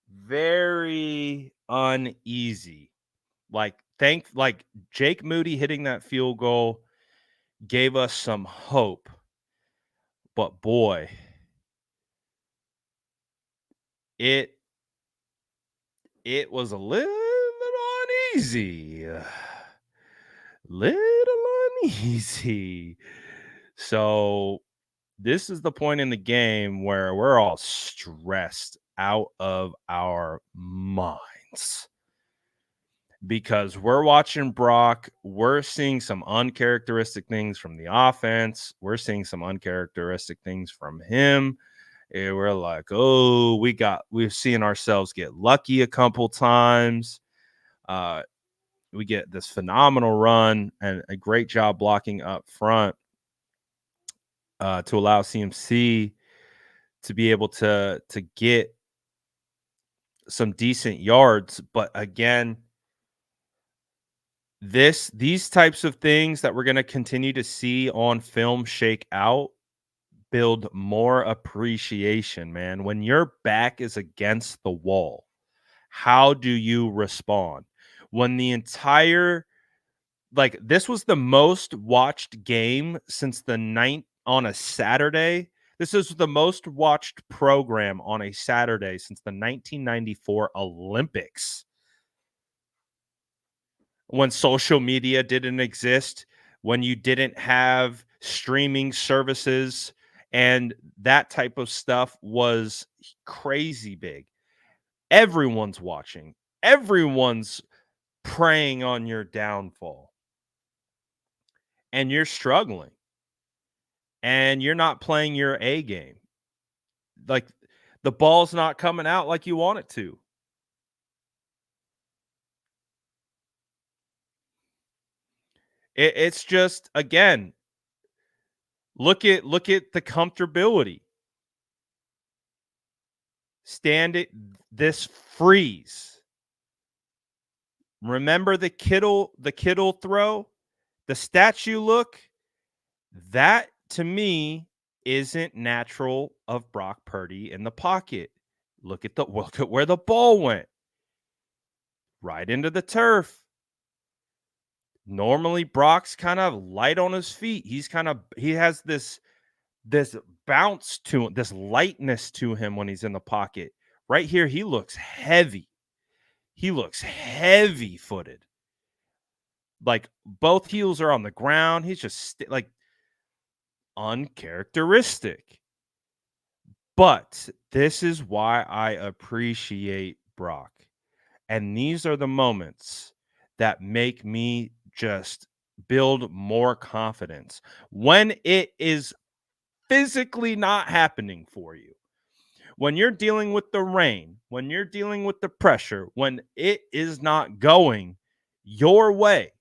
very uneasy. Like Jake Moody hitting that field goal gave us some hope. But boy, it it was a little uneasy. Little uneasy. So this is the point in the game where we're all stressed out of our minds because we're watching Brock. We're seeing some uncharacteristic things from the offense. We're seeing some uncharacteristic things from him. And we're like, oh, we've seen ourselves get lucky a couple times. We get this phenomenal run and a great job blocking up front to allow CMC to be able to get some decent yards. But again, these types of things that we're going to continue to see on film shake out, build more appreciation, man. When your back is against the wall, how do you respond? When the entire like this was the most watched game since the ninth on a Saturday. This is the most watched program on a Saturday since the 1994 Olympics. When social media didn't exist, when you didn't have streaming services, and that type of stuff was crazy big. Everyone's watching, everyone's preying on your downfall, and you're struggling and you're not playing your A game. Like the ball's not coming out like you want it to. It's just again, look at the comfortability. Stand it this freeze. Remember the Kittle throw, the statue look? That to me isn't natural of Brock Purdy in the pocket. Look at where the ball went. Right into the turf. Normally, Brock's kind of light on his feet. He has this bounce to him, this lightness to him when he's in the pocket. Right here, he looks heavy. He looks heavy-footed. Like, both heels are on the ground. He's just like uncharacteristic. But this is why I appreciate Brock. And these are the moments that make me just build more confidence when it is physically not happening for you. When you're dealing with the rain, when you're dealing with the pressure, when it is not going your way.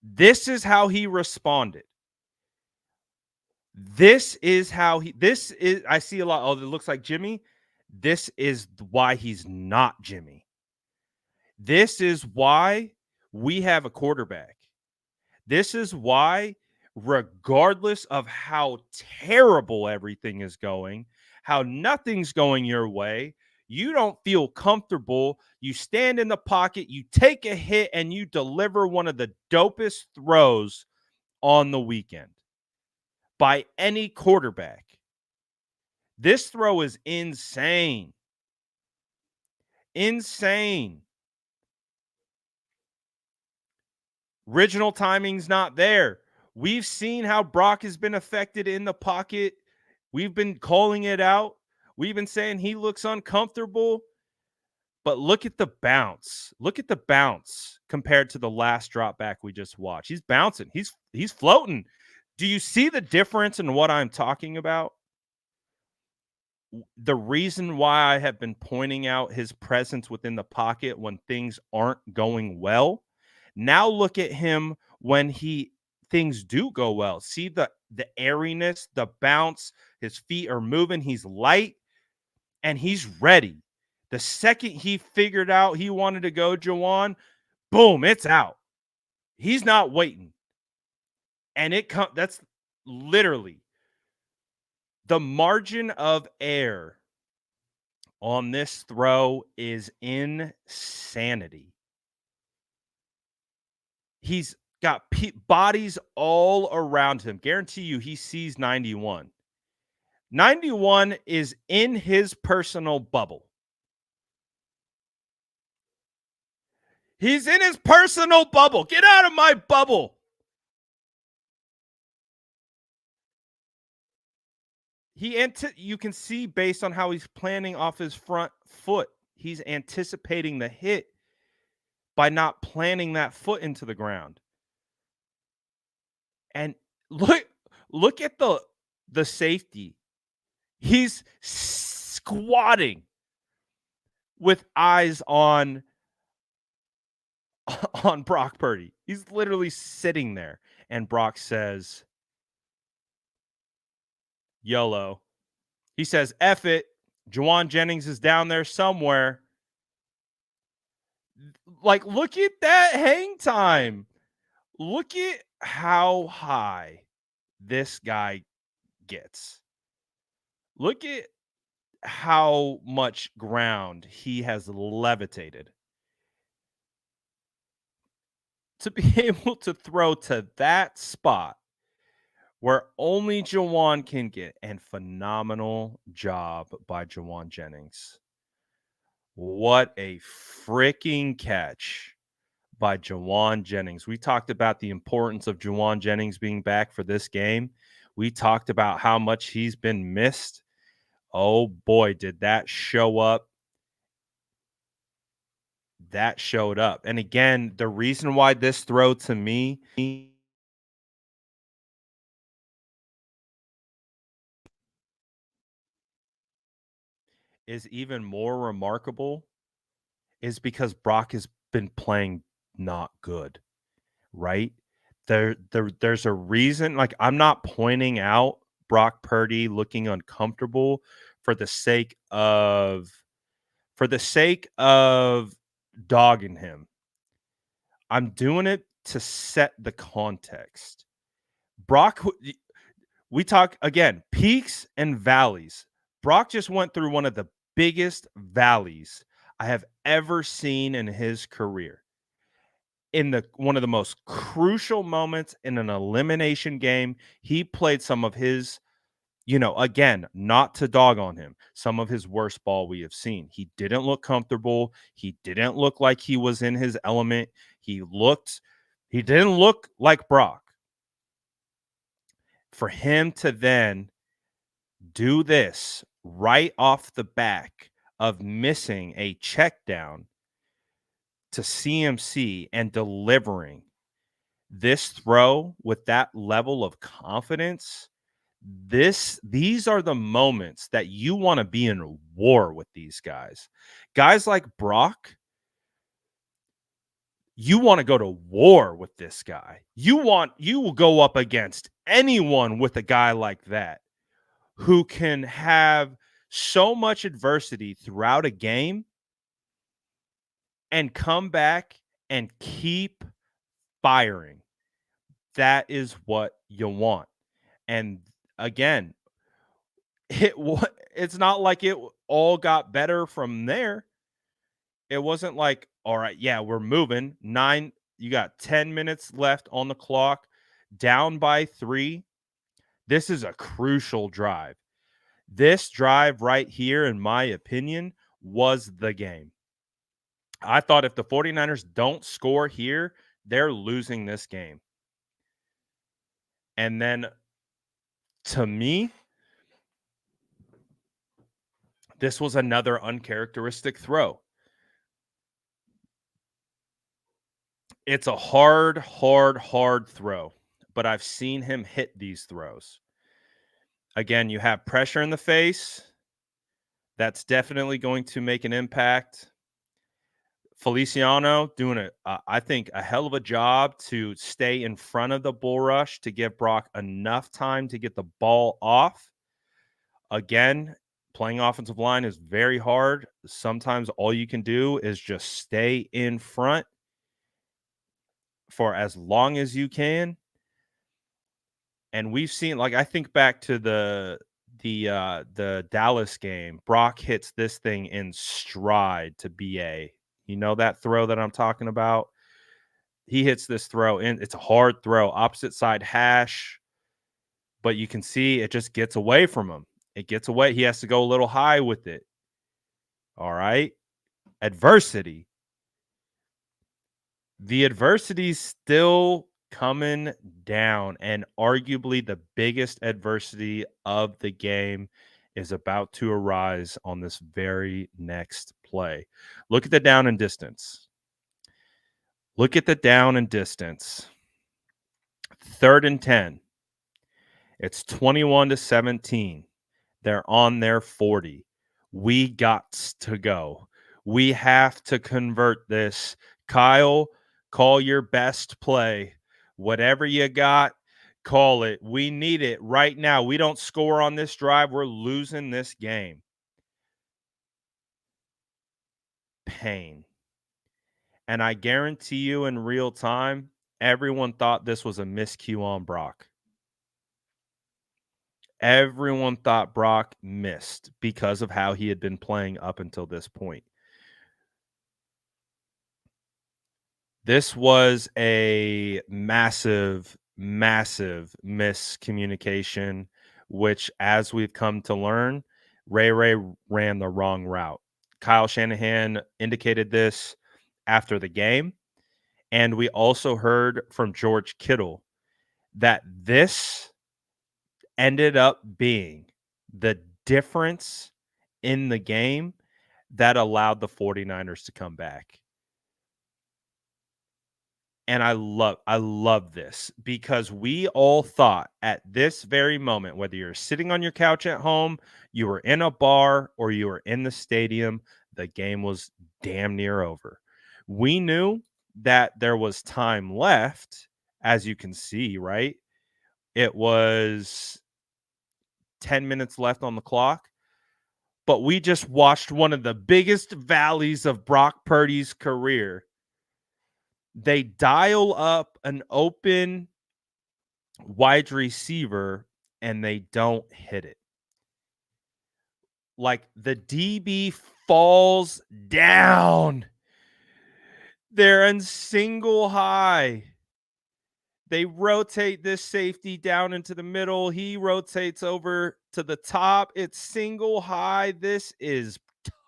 This is how he responded. This is, I see a lot. Oh, it looks like Jimmy. This is why he's not Jimmy. This is why we have a quarterback. This is why, regardless of how terrible everything is going, how nothing's going your way, you don't feel comfortable. You stand in the pocket, you take a hit, and you deliver one of the dopest throws on the weekend by any quarterback. This throw is insane. Insane. Original timing's not there. We've seen how Brock has been affected in the pocket. We've been calling it out. We've been saying he looks uncomfortable. But look at the bounce. Look at the bounce compared to the last drop back we just watched. He's bouncing. He's floating. Do you see the difference in what I'm talking about? The reason why I have been pointing out his presence within the pocket when things aren't going well. Now look at him when things do go well. See the airiness, the bounce, his feet are moving, he's light, and he's ready. The second he figured out he wanted to go, Juwan, boom, it's out. He's not waiting. And that's literally the margin of error on this throw is insanity. He's got bodies all around him. Guarantee you he sees 91. 91 is in his personal bubble. He's in his personal bubble. Get out of my bubble. You can see based on how he's planning off his front foot, he's anticipating the hit by not planting that foot into the ground. And look at the safety. He's squatting with eyes on Brock Purdy. He's literally sitting there. And Brock says, YOLO. He says, F it. Juwan Jennings is down there somewhere. Like, look at that hang time. Look at how high this guy gets. Look at how much ground he has levitated to be able to throw to that spot where only Juwan can get. And phenomenal job by Juwan Jennings. What a freaking catch by Juwan Jennings. We talked about the importance of Juwan Jennings being back for this game. We talked about how much he's been missed. Oh boy, did that show up. That showed up. And again, the reason why this throw to me is even more remarkable is because Brock has been playing not good, right? There's a reason. Like, I'm not pointing out Brock Purdy looking uncomfortable for the sake of dogging him. I'm doing it to set the context. Brock, we talk again, peaks and valleys. Brock just went through one of the biggest valleys I have ever seen in his career. in the one of the most crucial moments in an elimination game. He played some of his, again, not to dog on him, some of his worst ball we have seen. He didn't look comfortable. He didn't look like he was in his element. He didn't look like Brock. For him to then do this right off the back of missing a check down to CMC and delivering this throw with that level of confidence, these are the moments that you want to be in war with these guys. Guys like Brock, you want to go to war with this guy. You will go up against anyone with a guy like that who can have so much adversity throughout a game and come back and keep firing. That is what you want. And again, it's not like it all got better from there. It wasn't like, all right, yeah, we're moving. You got 10 minutes left on the clock, down by 3. This is a crucial drive. This drive right here, in my opinion, was the game. I thought if the 49ers don't score here, they're losing this game. And then, to me, this was another uncharacteristic throw. It's a hard throw, but I've seen him hit these throws. Again, you have pressure in the face. That's definitely going to make an impact. Feliciano doing I think, a hell of a job to stay in front of the bull rush to give Brock enough time to get the ball off. Again, playing offensive line is very hard. Sometimes all you can do is just stay in front for as long as you can. And we've seen, like, I think back to the Dallas game. Brock hits this thing in stride to BA. You know that throw that I'm talking about? He hits this throw in. It's a hard throw, opposite side hash, but you can see it just gets away from him. It gets away. He has to go a little high with it. All right. Adversity. The adversity's still coming down, and arguably the biggest adversity of the game is about to arise on this very next play. Look at the down and distance. Look at the down and distance. 3rd and 10. It's 21-17. They're on their 40. We got to go. We have to convert this. Kyle, call your best play. Whatever you got, call it. We need it right now. We don't score on this drive, we're losing this game. Pain. And I guarantee you, in real time, everyone thought this was a miscue on Brock. Everyone thought Brock missed because of how he had been playing up until this point. This was a massive miscommunication, which, as we've come to learn, Ray ran the wrong route. Kyle Shanahan indicated this after the game. And we also heard from George Kittle that this ended up being the difference in the game that allowed the 49ers to come back. And I love this, because we all thought at this very moment, whether you're sitting on your couch at home, you were in a bar, or you were in the stadium, the game was damn near over. We knew that there was time left, as you can see, right? It was 10 minutes left on the clock, but we just watched one of the biggest valleys of Brock Purdy's career. They dial up an open wide receiver and they don't hit it. Like, the DB falls down. They're in single high. They rotate this safety down into the middle. He rotates over to the top. It's single high. This is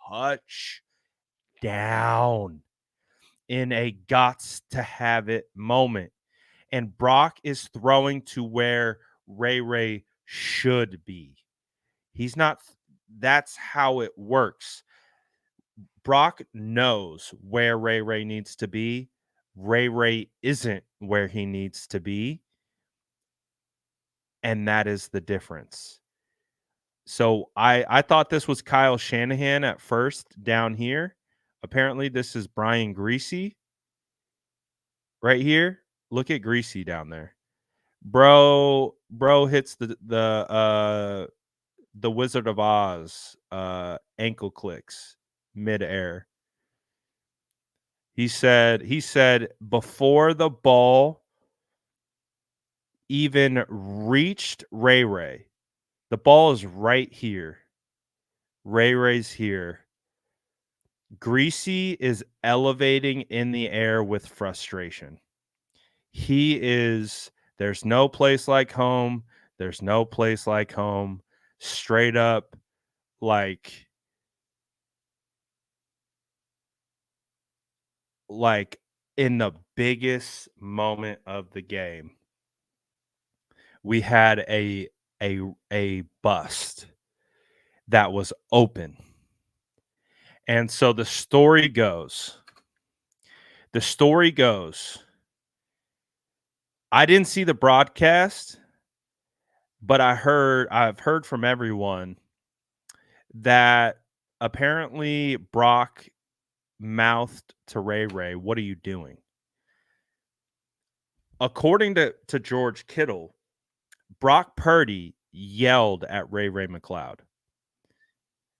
touch down in a gots to have it moment. And Brock is throwing to where Ray should be. He's not. That's how it works. Brock knows where Ray needs to be. Ray isn't where he needs to be. And that is the difference. So I thought this was Kyle Shanahan at first down here. Apparently, this is Brian Greasy right here. Look at Greasy down there. Bro hits the Wizard of Oz ankle clicks midair. He said before the ball even reached Ray, the ball is right here. Ray's here. Greasy is elevating in the air with frustration. There's no place like home. There's no place like home. Straight up, like in the biggest moment of the game, we had a bust that was open. And so the story goes, I didn't see the broadcast, but I've heard from everyone that apparently Brock mouthed to Ray, "What are you doing?" According to George Kittle, Brock Purdy yelled at Ray McLeod.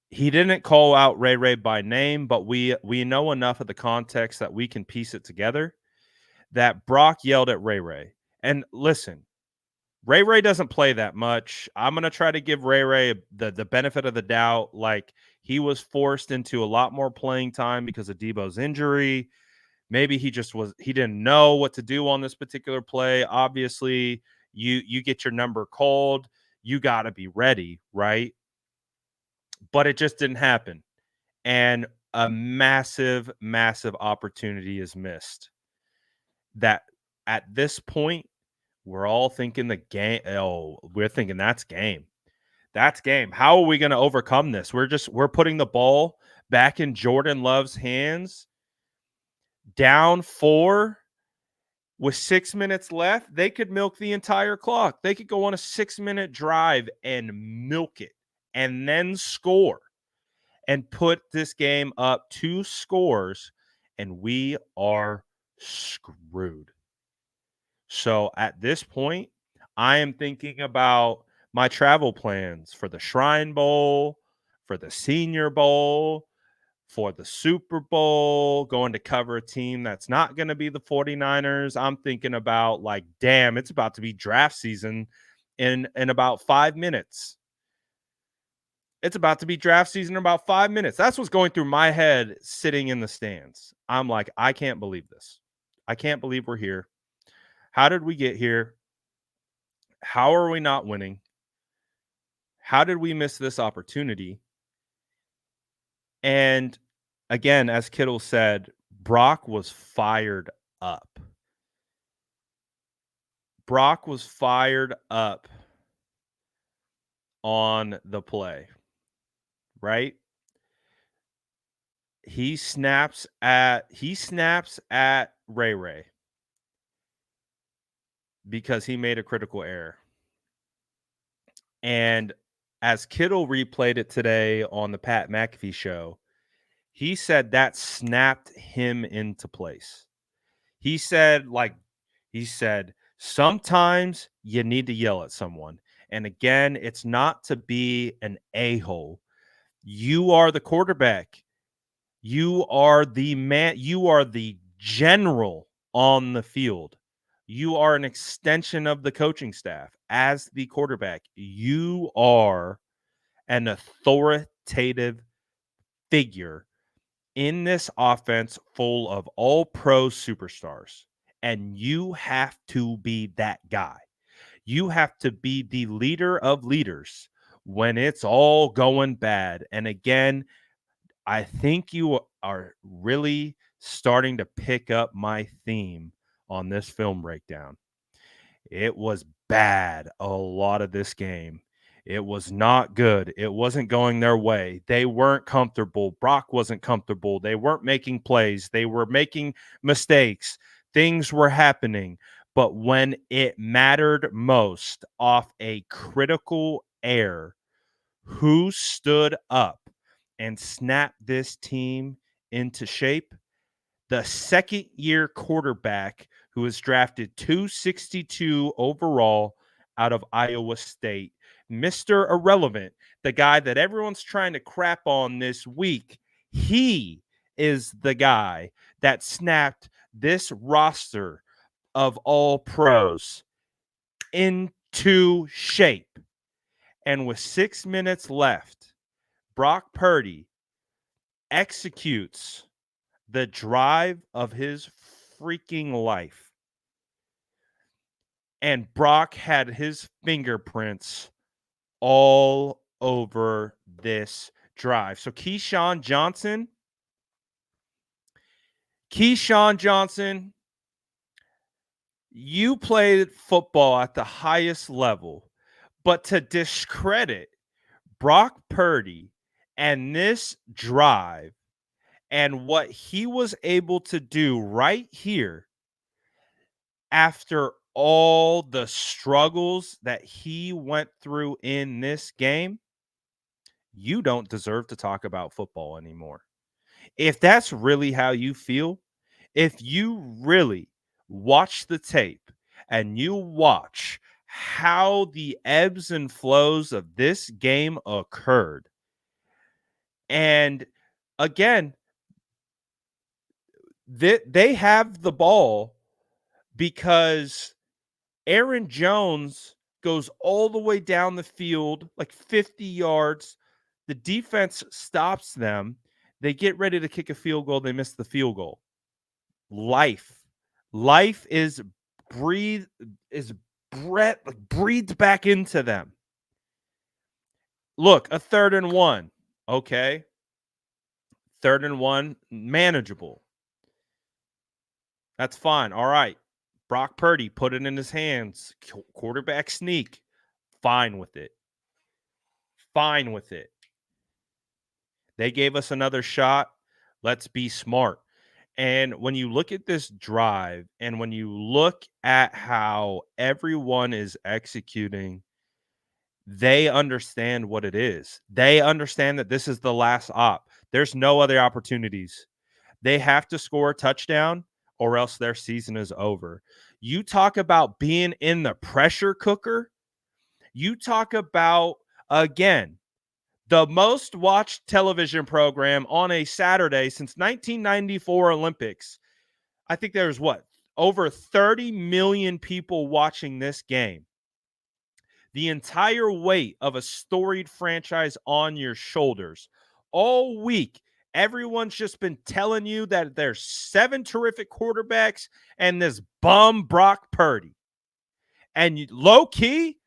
He didn't call out Ray by name, but we know enough of the context that we can piece it together that Brock yelled at Ray. And listen, Ray doesn't play that much. I'm going to try to give Ray the benefit of the doubt. Like, he was forced into a lot more playing time because of Debo's injury. Maybe he didn't know what to do on this particular play. Obviously, you get your number called, you got to be ready, right? But it just didn't happen. And a massive opportunity is missed. That at this point, we're all thinking the game. Oh, we're thinking that's game. That's game. How are we going to overcome this? We're putting the ball back in Jordan Love's hands. Down 4 with 6 minutes left. They could milk the entire clock. They could go on a 6-minute drive and milk it and then score and put this game up 2 scores, and we are screwed. So at this point, I am thinking about my travel plans for the Shrine Bowl, for the Senior Bowl, for the Super Bowl, going to cover a team that's not going to be the 49ers. I'm thinking about, like, damn, it's about to be draft season in about 5 minutes. It's about to be draft season in about 5 minutes. That's what's going through my head sitting in the stands. I'm like, I can't believe this. I can't believe we're here. How did we get here? How are we not winning? How did we miss this opportunity? And again, as Kittle said, Brock was fired up. Brock was fired up on the play, right? He snaps at Ray because he made a critical error. And as Kittle replayed it today on the Pat McAfee show, he said that snapped him into place. He said, sometimes you need to yell at someone. And again, it's not to be an a-hole. You are the quarterback. You are the man. You are the general on the field. You are an extension of the coaching staff. As the quarterback, you are an authoritative figure in this offense full of all pro superstars, and you have to be that guy. You have to be the leader of leaders when it's all going bad. And again, I think you are really starting to pick up my theme on this film breakdown. It was bad a lot of this game. It was not good. It wasn't going their way. They weren't comfortable. Brock wasn't comfortable. They weren't making plays. They were making mistakes. Things were happening. But when it mattered most off a critical error, who stood up and snapped this team into shape? The second-year quarterback who was drafted 262 overall out of Iowa State. Mr. Irrelevant, the guy that everyone's trying to crap on this week, he is the guy that snapped this roster of all pros into shape. And with 6 minutes left, Brock Purdy executes the drive of his freaking life. And Brock had his fingerprints all over this drive. So Keyshawn Johnson, you played football at the highest level, but to discredit Brock Purdy and this drive and what he was able to do right here after all the struggles that he went through in this game, you don't deserve to talk about football anymore. If that's really how you feel, if you really watch the tape and you watch how the ebbs and flows of this game occurred, and again, they have the ball because Aaron Jones goes all the way down the field, like 50 yards. The defense stops them. They get ready to kick a field goal. They miss the field goal. Life is breathed back into them. Look, a 3rd and 1. Okay. 3rd and 1, manageable. That's fine. All right. Brock Purdy put it in his hands. Quarterback sneak. Fine with it. Fine with it. They gave us another shot. Let's be smart. And when you look at this drive and when you look at how everyone is executing, they understand what it is. They understand that this is the last op. There's no other opportunities. They have to score a touchdown or else their season is over. You talk about being in the pressure cooker. You talk about, again, the most watched television program on a Saturday since 1994 Olympics. I think there's over 30 million people watching this game. The entire weight of a storied franchise on your shoulders. All week, everyone's just been telling you that there's 7 terrific quarterbacks and this bum Brock Purdy. And low key,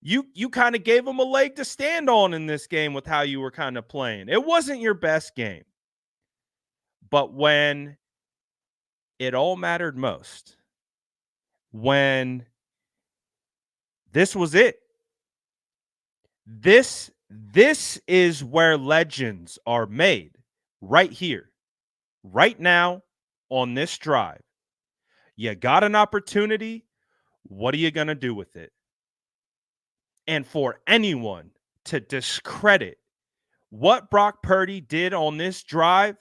you kind of gave him a leg to stand on in this game with how you were kind of playing. It wasn't your best game. But when it all mattered most, when this was it, this is where legends are made, right here, right now, on this drive. You got an opportunity. What are you going to do with it? And for anyone to discredit what Brock Purdy did on this drive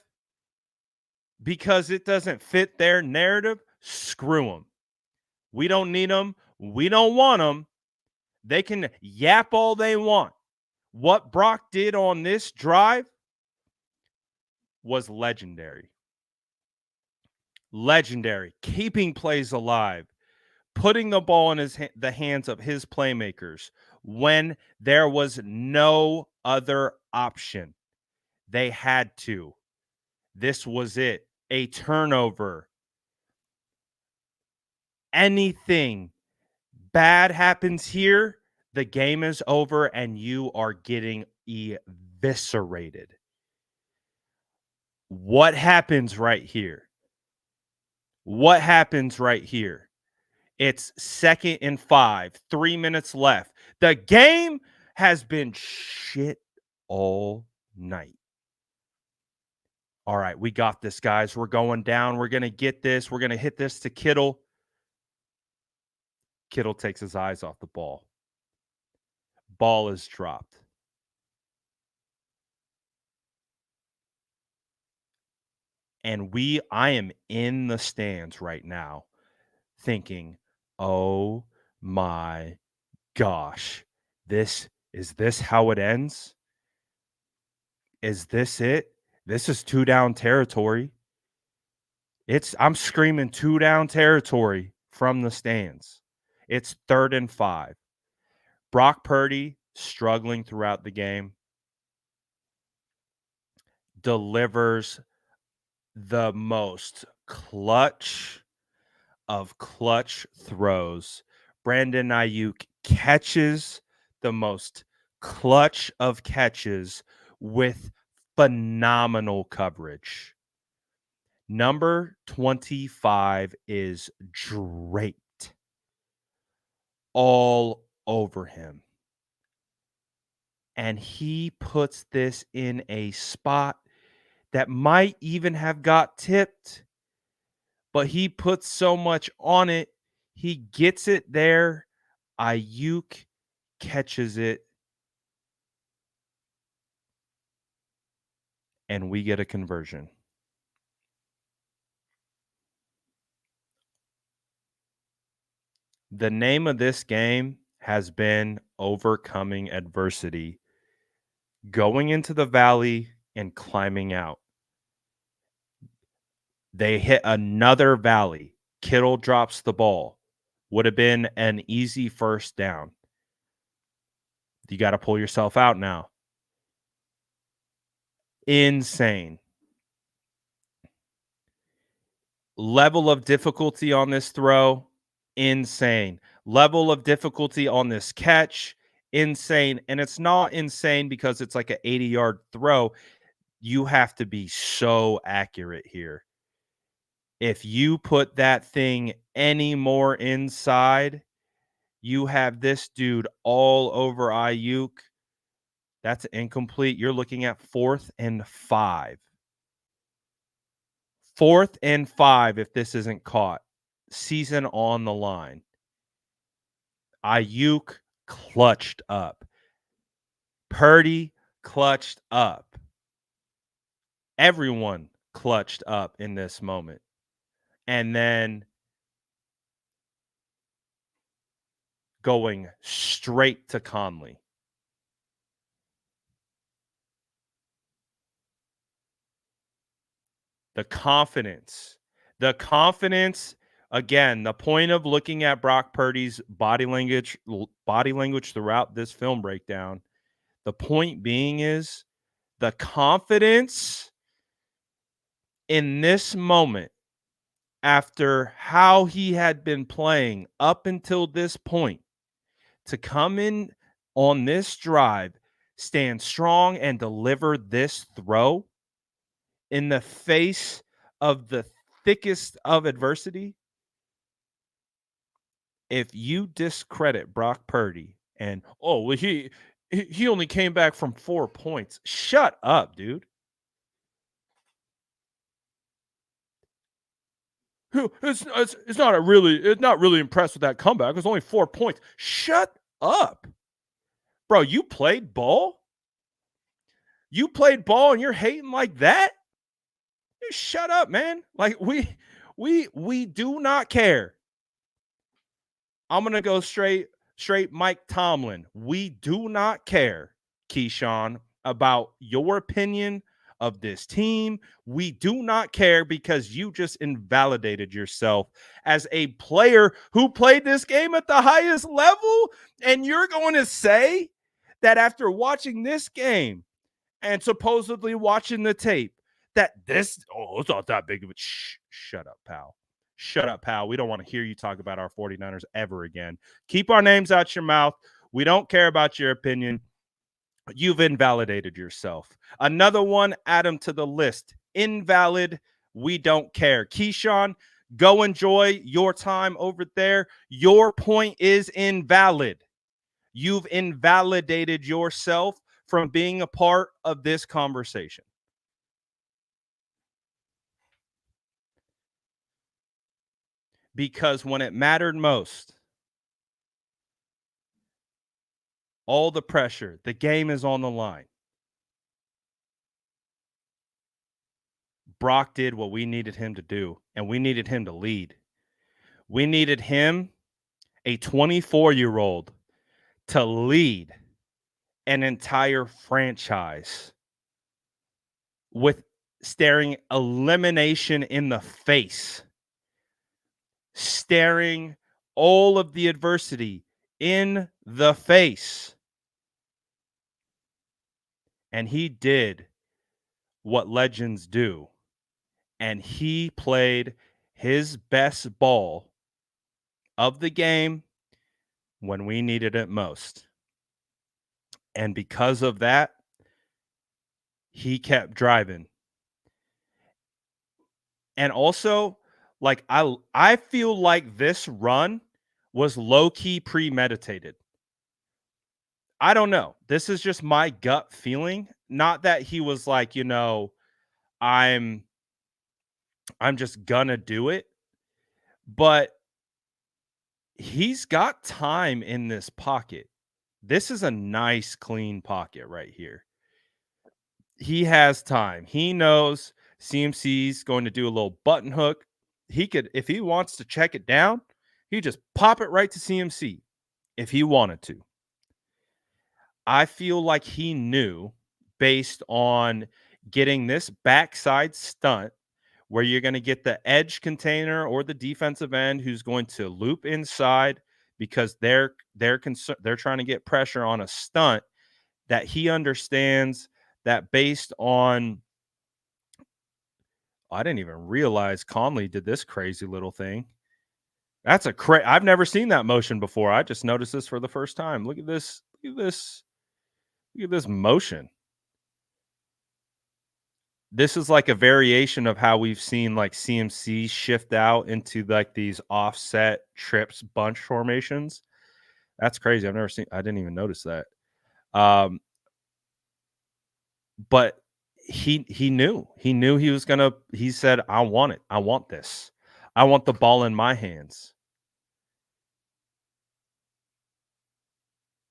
because it doesn't fit their narrative, screw them. We don't need them. We don't want them. They can yap all they want. What Brock did on this drive was legendary. Legendary. Keeping plays alive. Putting the ball in the hands of his playmakers when there was no other option. They had to. This was it. A turnover. Anything bad happens here, the game is over and you are getting eviscerated. What happens right here? What happens right here? It's 2nd and 5, 3 minutes left. The game has been shit all night. All right, we got this, guys. We're going down. We're going to get this. We're going to hit this to Kittle. Kittle takes his eyes off the ball. Ball is dropped. And I am in the stands right now thinking, oh my gosh, is this how it ends? Is this it? This is 2 down territory. I'm screaming 2 down territory from the stands. It's 3rd and 5. Brock Purdy struggling throughout the game delivers the most clutch of clutch throws. Brandon Ayuk catches the most clutch of catches with phenomenal coverage. Number 25 is draped all over him. And he puts this in a spot that might even have got tipped, but he puts so much on it. He gets it there. Ayuk catches it. And we get a conversion. The name of this game has been overcoming adversity, going into the valley and climbing out. They hit another valley. Kittle drops the ball. Would have been an easy first down. You got to pull yourself out now. Insane. Level of difficulty on this throw, insane. Level of difficulty on this catch, insane. And it's not insane because it's like an 80-yard throw. You have to be so accurate here. If you put that thing any more inside, you have this dude all over Ayuk. That's incomplete. You're looking at 4th and 5. 4th and 5 if this isn't caught. Season on the line. Ayuk clutched up. Purdy clutched up. Everyone clutched up in this moment. And then going straight to Conley. The confidence, again, the point of looking at Brock Purdy's body language throughout this film breakdown, the point being is the confidence in this moment after how he had been playing up until this point to come in on this drive, stand strong and deliver this throw in the face of the thickest of adversity. If you discredit Brock Purdy and, oh, well, he only came back from 4 points. Shut up, dude. It's not really impressed with that comeback. It's only 4 points. Shut up. Bro, you played ball? You played ball and you're hating like that? Shut up, man. Like we do not care. I'm going to go straight Mike Tomlin. We do not care, Keyshawn, about your opinion of this team. We do not care because you just invalidated yourself as a player who played this game at the highest level. And you're going to say that after watching this game and supposedly watching the tape that it's not that big of a shut up, pal. Shut up, pal. We don't want to hear you talk about our 49ers ever again. Keep our names out your mouth. We don't care about your opinion. You've invalidated yourself. Another one, add them to the list. Invalid. We don't care. Keyshawn, go enjoy your time over there. Your point is invalid. You've invalidated yourself from being a part of this conversation. Because when it mattered most, all the pressure, the game is on the line. Brock did what we needed him to do, and we needed him to lead. We needed him, a 24-year-old, to lead an entire franchise with staring elimination in the face, staring all of the adversity in the face. And he did what legends do. And he played his best ball of the game when we needed it most. And because of that, he kept driving. And also, like, I feel like this run was low-key premeditated. I don't know. This is just my gut feeling. Not that he was like, I'm just gonna do it. But he's got time in this pocket. This is a nice, clean pocket right here. He has time. He knows CMC's going to do a little button hook. He could, if he wants to check it down, he just pop it right to CMC if he wanted to. I feel like he knew, based on getting this backside stunt where you're going to get the edge container or the defensive end who's going to loop inside because they're trying to get pressure on a stunt, that he understands that based on, I didn't even realize Conley did this crazy little thing. That's I've never seen that motion before. I just noticed this for the first time. Look at this. Look at this. Look at this motion. This is like a variation of how we've seen like CMC shift out into like these offset trips bunch formations. That's crazy. I didn't even notice that. But he knew he said, I want it. I want this. I want the ball in my hands.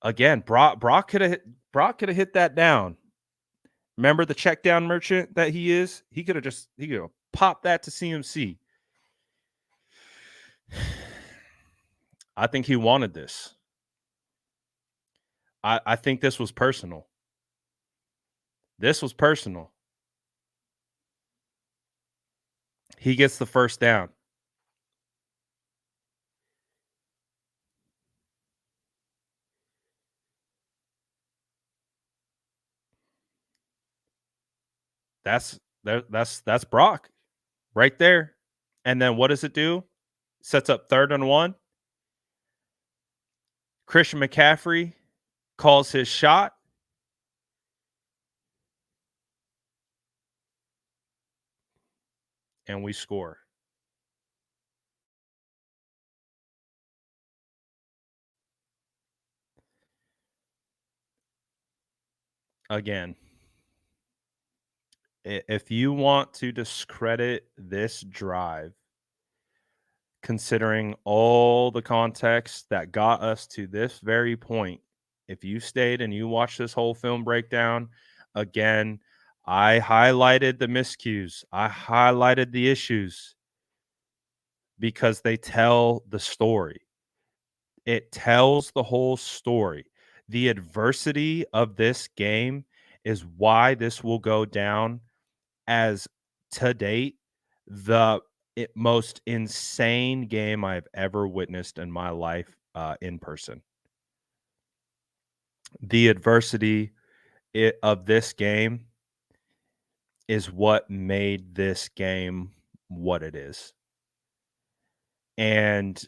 Again, Brock could have hit that down. Remember the check down merchant that he is? He could have popped that to CMC. I think he wanted this. I think this was personal. This was personal. He gets the first down. That's Brock right there. And then what does it do? Sets up 3rd and 1. Christian McCaffrey calls his shot. And we score. Again, if you want to discredit this drive, considering all the context that got us to this very point, if you stayed and you watched this whole film breakdown, again, I highlighted the miscues. I highlighted the issues because they tell the story. It tells the whole story. The adversity of this game is why this will go down as, to date, the most insane game I've ever witnessed in my life in person. The adversity of this game is what made this game what it is. And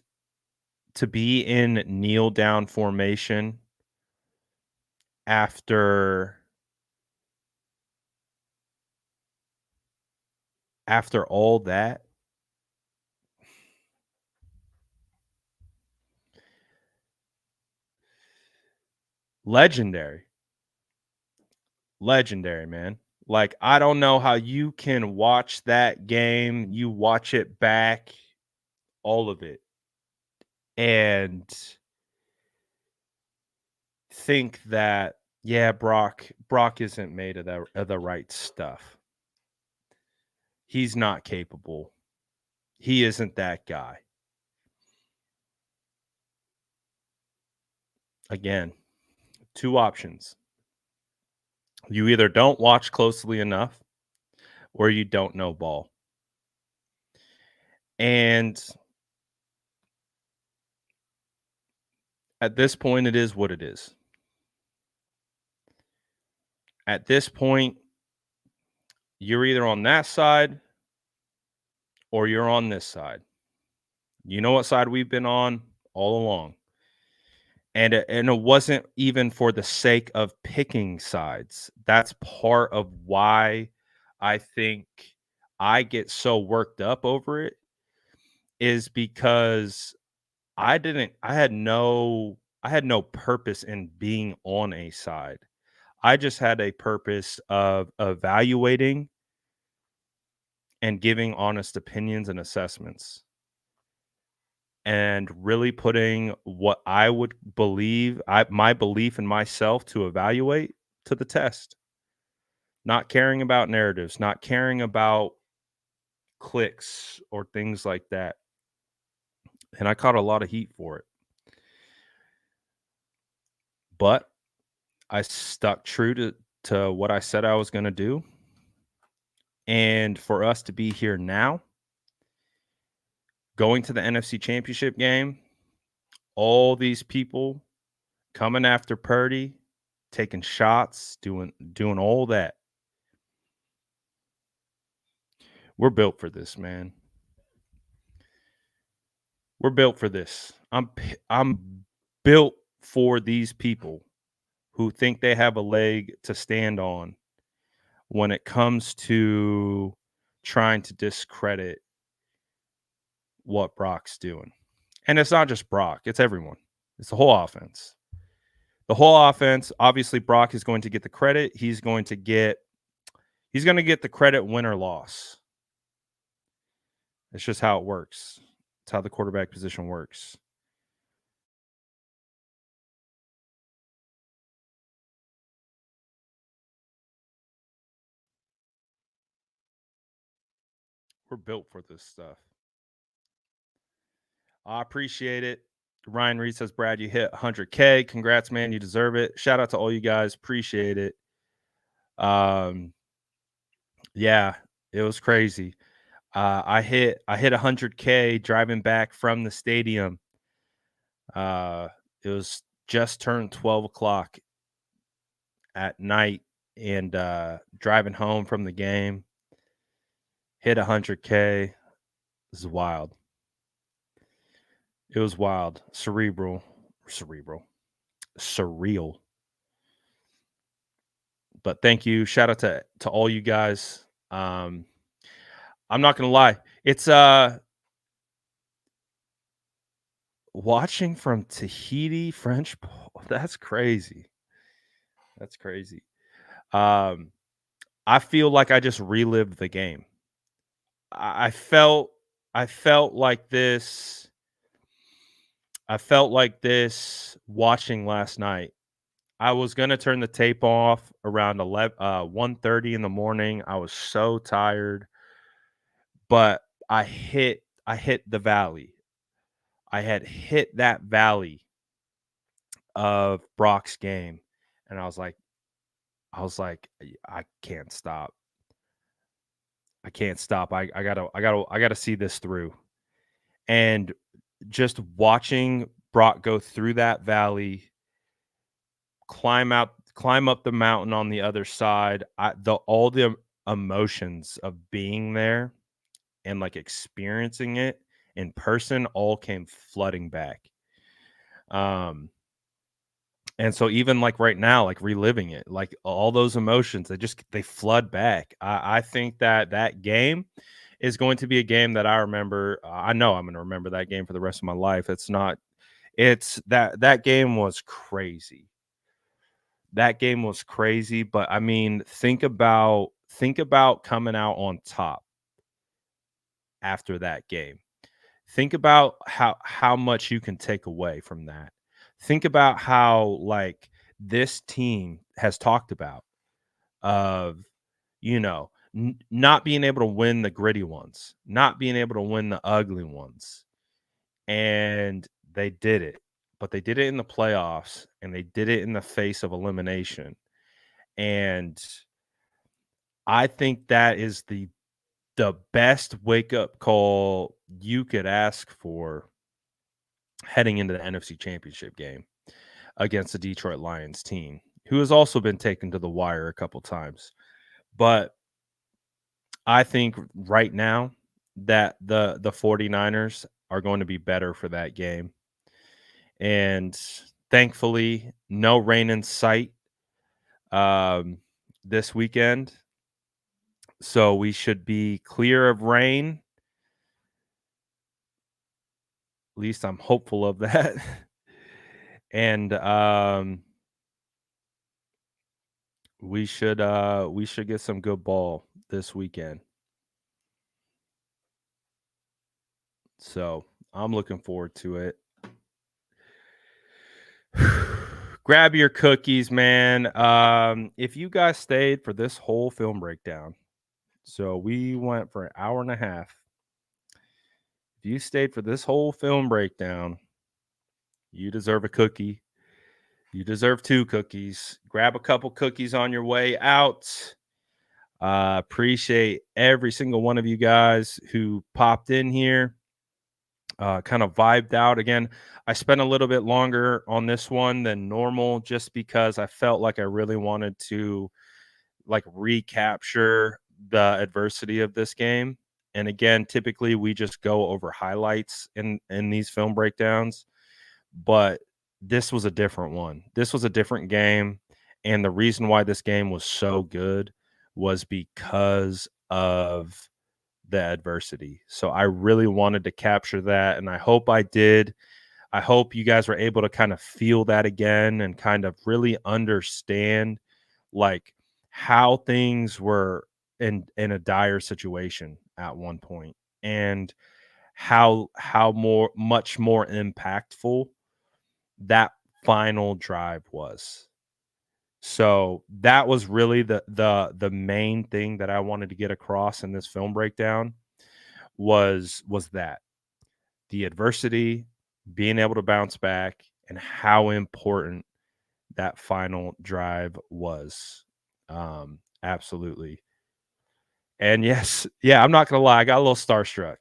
to be in kneel down formation after all that, legendary. Legendary, man. Like, I don't know how you can watch that game, you watch it back, all of it, and think that, yeah, Brock isn't made of the right stuff. He's not capable. He isn't that guy. Again, two options. You either don't watch closely enough or you don't know ball. And at this point, it is what it is. At this point, you're either on that side or you're on this side. You know what side we've been on all along. And it wasn't even for the sake of picking sides. That's part of why I think I get so worked up over it, is because I had no purpose in being on a side. I just had a purpose of evaluating and giving honest opinions and assessments, and really putting what I would believe, my belief in myself to evaluate, to the test. Not caring about narratives, not caring about clicks or things like that. And I caught a lot of heat for it. But I stuck true to what I said I was going to do. And for us to be here now, going to the NFC Championship game, all these people coming after Purdy, taking shots, doing all that. We're built for this, man. We're built for this. I'm built for these people who think they have a leg to stand on when it comes to trying to discredit what Brock's doing. And it's not just Brock, it's everyone. It's the whole offense. The whole offense, obviously Brock is going to get the credit. He's going to get the credit, win or loss. It's just how it works. It's how the quarterback position works. We're built for this stuff. I appreciate it. Ryan Reed says, Brad, you hit 100K. Congrats, man. You deserve it. Shout out to all you guys. Appreciate it. Yeah, it was crazy. I hit 100K driving back from the stadium. It was just turned 12 o'clock at night, and driving home from the game, hit 100K. This is wild. It was wild. Surreal. But thank you. Shout out to all you guys. I'm not gonna lie. It's watching from Tahiti, French. That's crazy. That's crazy. I feel like I just relived the game. I felt like this. I felt like this watching last night. I was gonna turn the tape off around 1:30 in the morning. I was so tired, but I hit the valley. I had hit that valley of Brock's game, and I was like, I can't stop. I can't stop. I gotta see this through. And just watching Brock go through that valley, climb up the mountain on the other side. All the emotions of being there and like experiencing it in person all came flooding back. Um, and so even like right now, like reliving it, like all those emotions, they flood back. I think that that game is going to be a game that I remember. I know I'm going to remember that game for the rest of my life. It's that game was crazy. That game was crazy, but I mean, think about coming out on top after that game. Think about how much you can take away from that. Think about how like this team has talked about of not being able to win the gritty ones, not being able to win the ugly ones, and they did it. But they did it in the playoffs, and they did it in the face of elimination. And I think that is the best wake up call you could ask for heading into the NFC Championship game against the Detroit Lions team, who has also been taken to the wire a couple times. But I think right now that the 49ers are going to be better for that game. And thankfully, no rain in sight um, this weekend. So we should be clear of rain. At least I'm hopeful of that. And we should get some good ball this weekend. So I'm looking forward to it. Grab your cookies, man. If you guys stayed for this whole film breakdown, so we went for an hour and a half. If you stayed for this whole film breakdown, you deserve a cookie. You deserve 2 cookies. Grab a couple cookies on your way out. Appreciate every single one of you guys who popped in here. Kind of vibed out again. I spent a little bit longer on this one than normal just because I felt like I really wanted to like recapture the adversity of this game. And again, typically we just go over highlights in these film breakdowns, but this was a different one. This was a different game, and the reason why this game was so good was because of the adversity. So I really wanted to capture that, and I hope I did. I hope you guys were able to kind of feel that again and kind of really understand like how things were in a dire situation at one point, and how much more impactful that final drive was. So that was really the main thing that I wanted to get across in this film breakdown was that the adversity, being able to bounce back, and how important that final drive was. Absolutely. And yes, yeah, I'm not gonna lie, I got a little starstruck.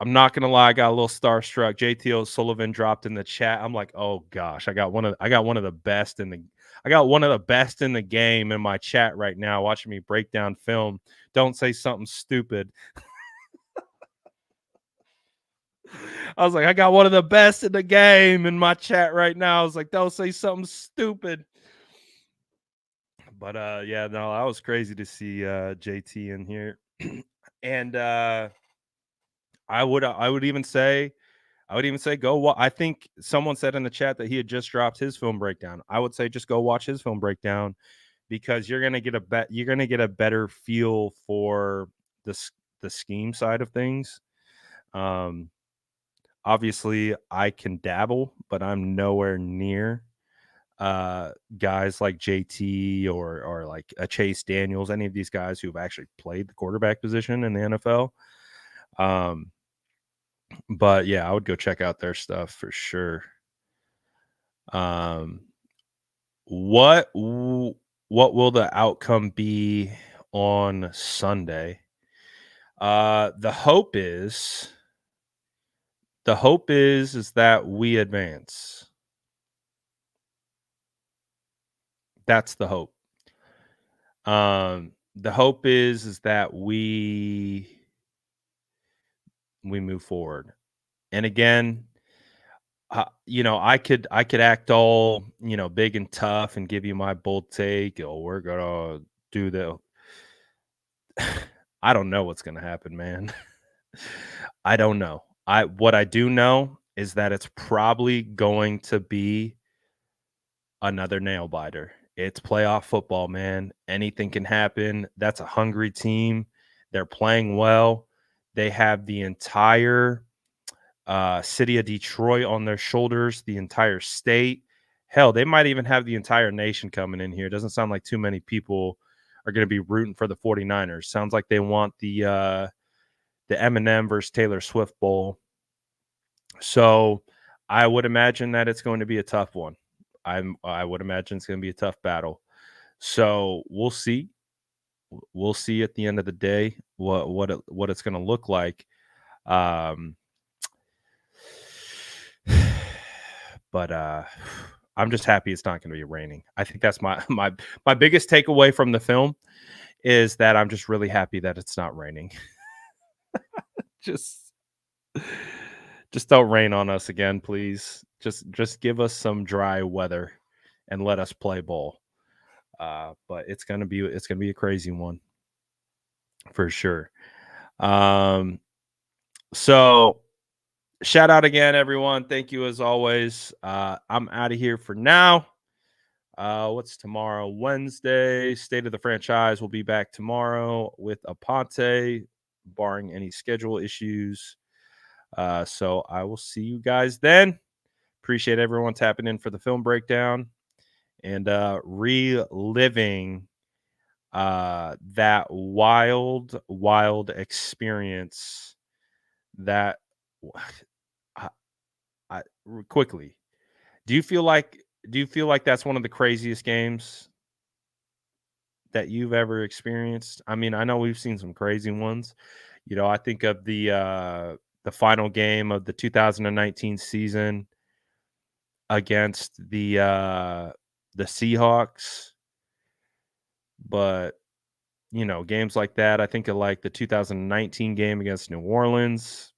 I'm not gonna lie, I got a little starstruck. JT O'Sullivan dropped in the chat. I'm like, oh gosh, I got one of the best in the game in my chat right now, watching me break down film. Don't say something stupid. I was like, I got one of the best in the game in my chat right now. I was like, don't say something stupid. But yeah, no, that was crazy to see JT in here. And I would even say I think someone said in the chat that he had just dropped his film breakdown. I would say just go watch his film breakdown because you're gonna get a better feel for the scheme side of things. Um, Obviously, I can dabble, but I'm nowhere near guys like JT or like a Chase Daniels, any of these guys who've actually played the quarterback position in the NFL. But yeah, I would go check out their stuff for sure. Um, what will the outcome be on Sunday? The hope is that we advance. That's the hope. The hope is that we move forward. And again, I could act all, big and tough and give you my bold take. Oh, we're gonna do the. I don't know what's gonna happen, man. I don't know. What I do know is that it's probably going to be another nail biter. It's playoff football, man. Anything can happen. That's a hungry team. They're playing well. They have the entire city of Detroit on their shoulders, the entire state. Hell, they might even have the entire nation coming in here. It doesn't sound like too many people are going to be rooting for the 49ers. Sounds like they want the Eminem versus Taylor Swift Bowl. So I would imagine that it's going to be a tough one. I would imagine it's going to be a tough battle. So we'll see. We'll see at the end of the day what it's going to look like. But I'm just happy it's not going to be raining. I think that's my biggest takeaway from the film is that I'm just really happy that it's not raining. just don't rain on us again, please. Just give us some dry weather and let us play ball. But it's gonna be a crazy one for sure. So shout out again, everyone. Thank you as always. I'm out of here for now. What's tomorrow? Wednesday. State of the Franchise will be back tomorrow with Aponte, barring any schedule issues. So I will see you guys then. Appreciate everyone tapping in for the film breakdown and reliving that wild experience that I quickly. Do you feel like that's one of the craziest games that you've ever experienced? I mean, I know we've seen some crazy ones. I think of the final game of the 2019 season against the Seahawks. But, games like that, I think of like the 2019 game against New Orleans.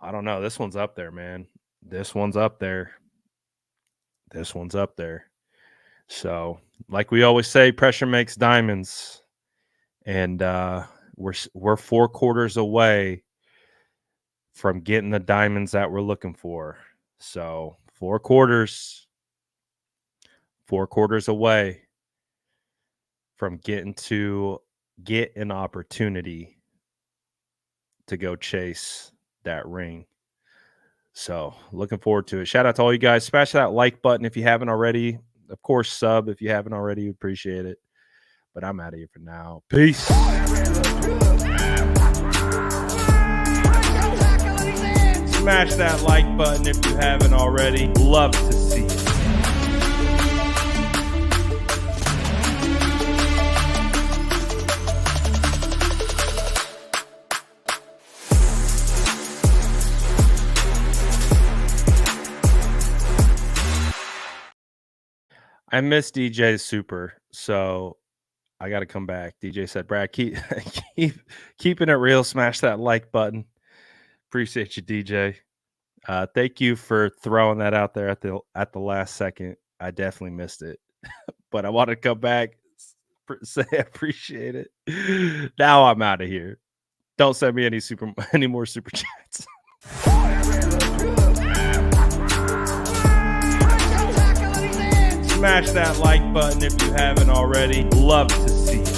I don't know. This one's up there, man. This one's up there. So, like we always say, pressure makes diamonds. And we're 4 quarters away from getting the diamonds that we're looking for. So 4 quarters away from get an opportunity to go chase that ring. So looking forward to it. Shout out to all you guys. Smash that like button if you haven't already. Of course, sub if you haven't already. Appreciate it. But I'm out of here for now. Peace. Smash that like button if you haven't already. Love to see it. I miss DJ super, so I got to come back. DJ said, Brad, keeping it real. Smash that like button. Appreciate you, DJ. Thank you for throwing that out there at the last second. I definitely missed it, but I want to come back, say I appreciate it. Now I'm out of here. Don't send me any more super chats. Smash that like button if you haven't already. Love to see it.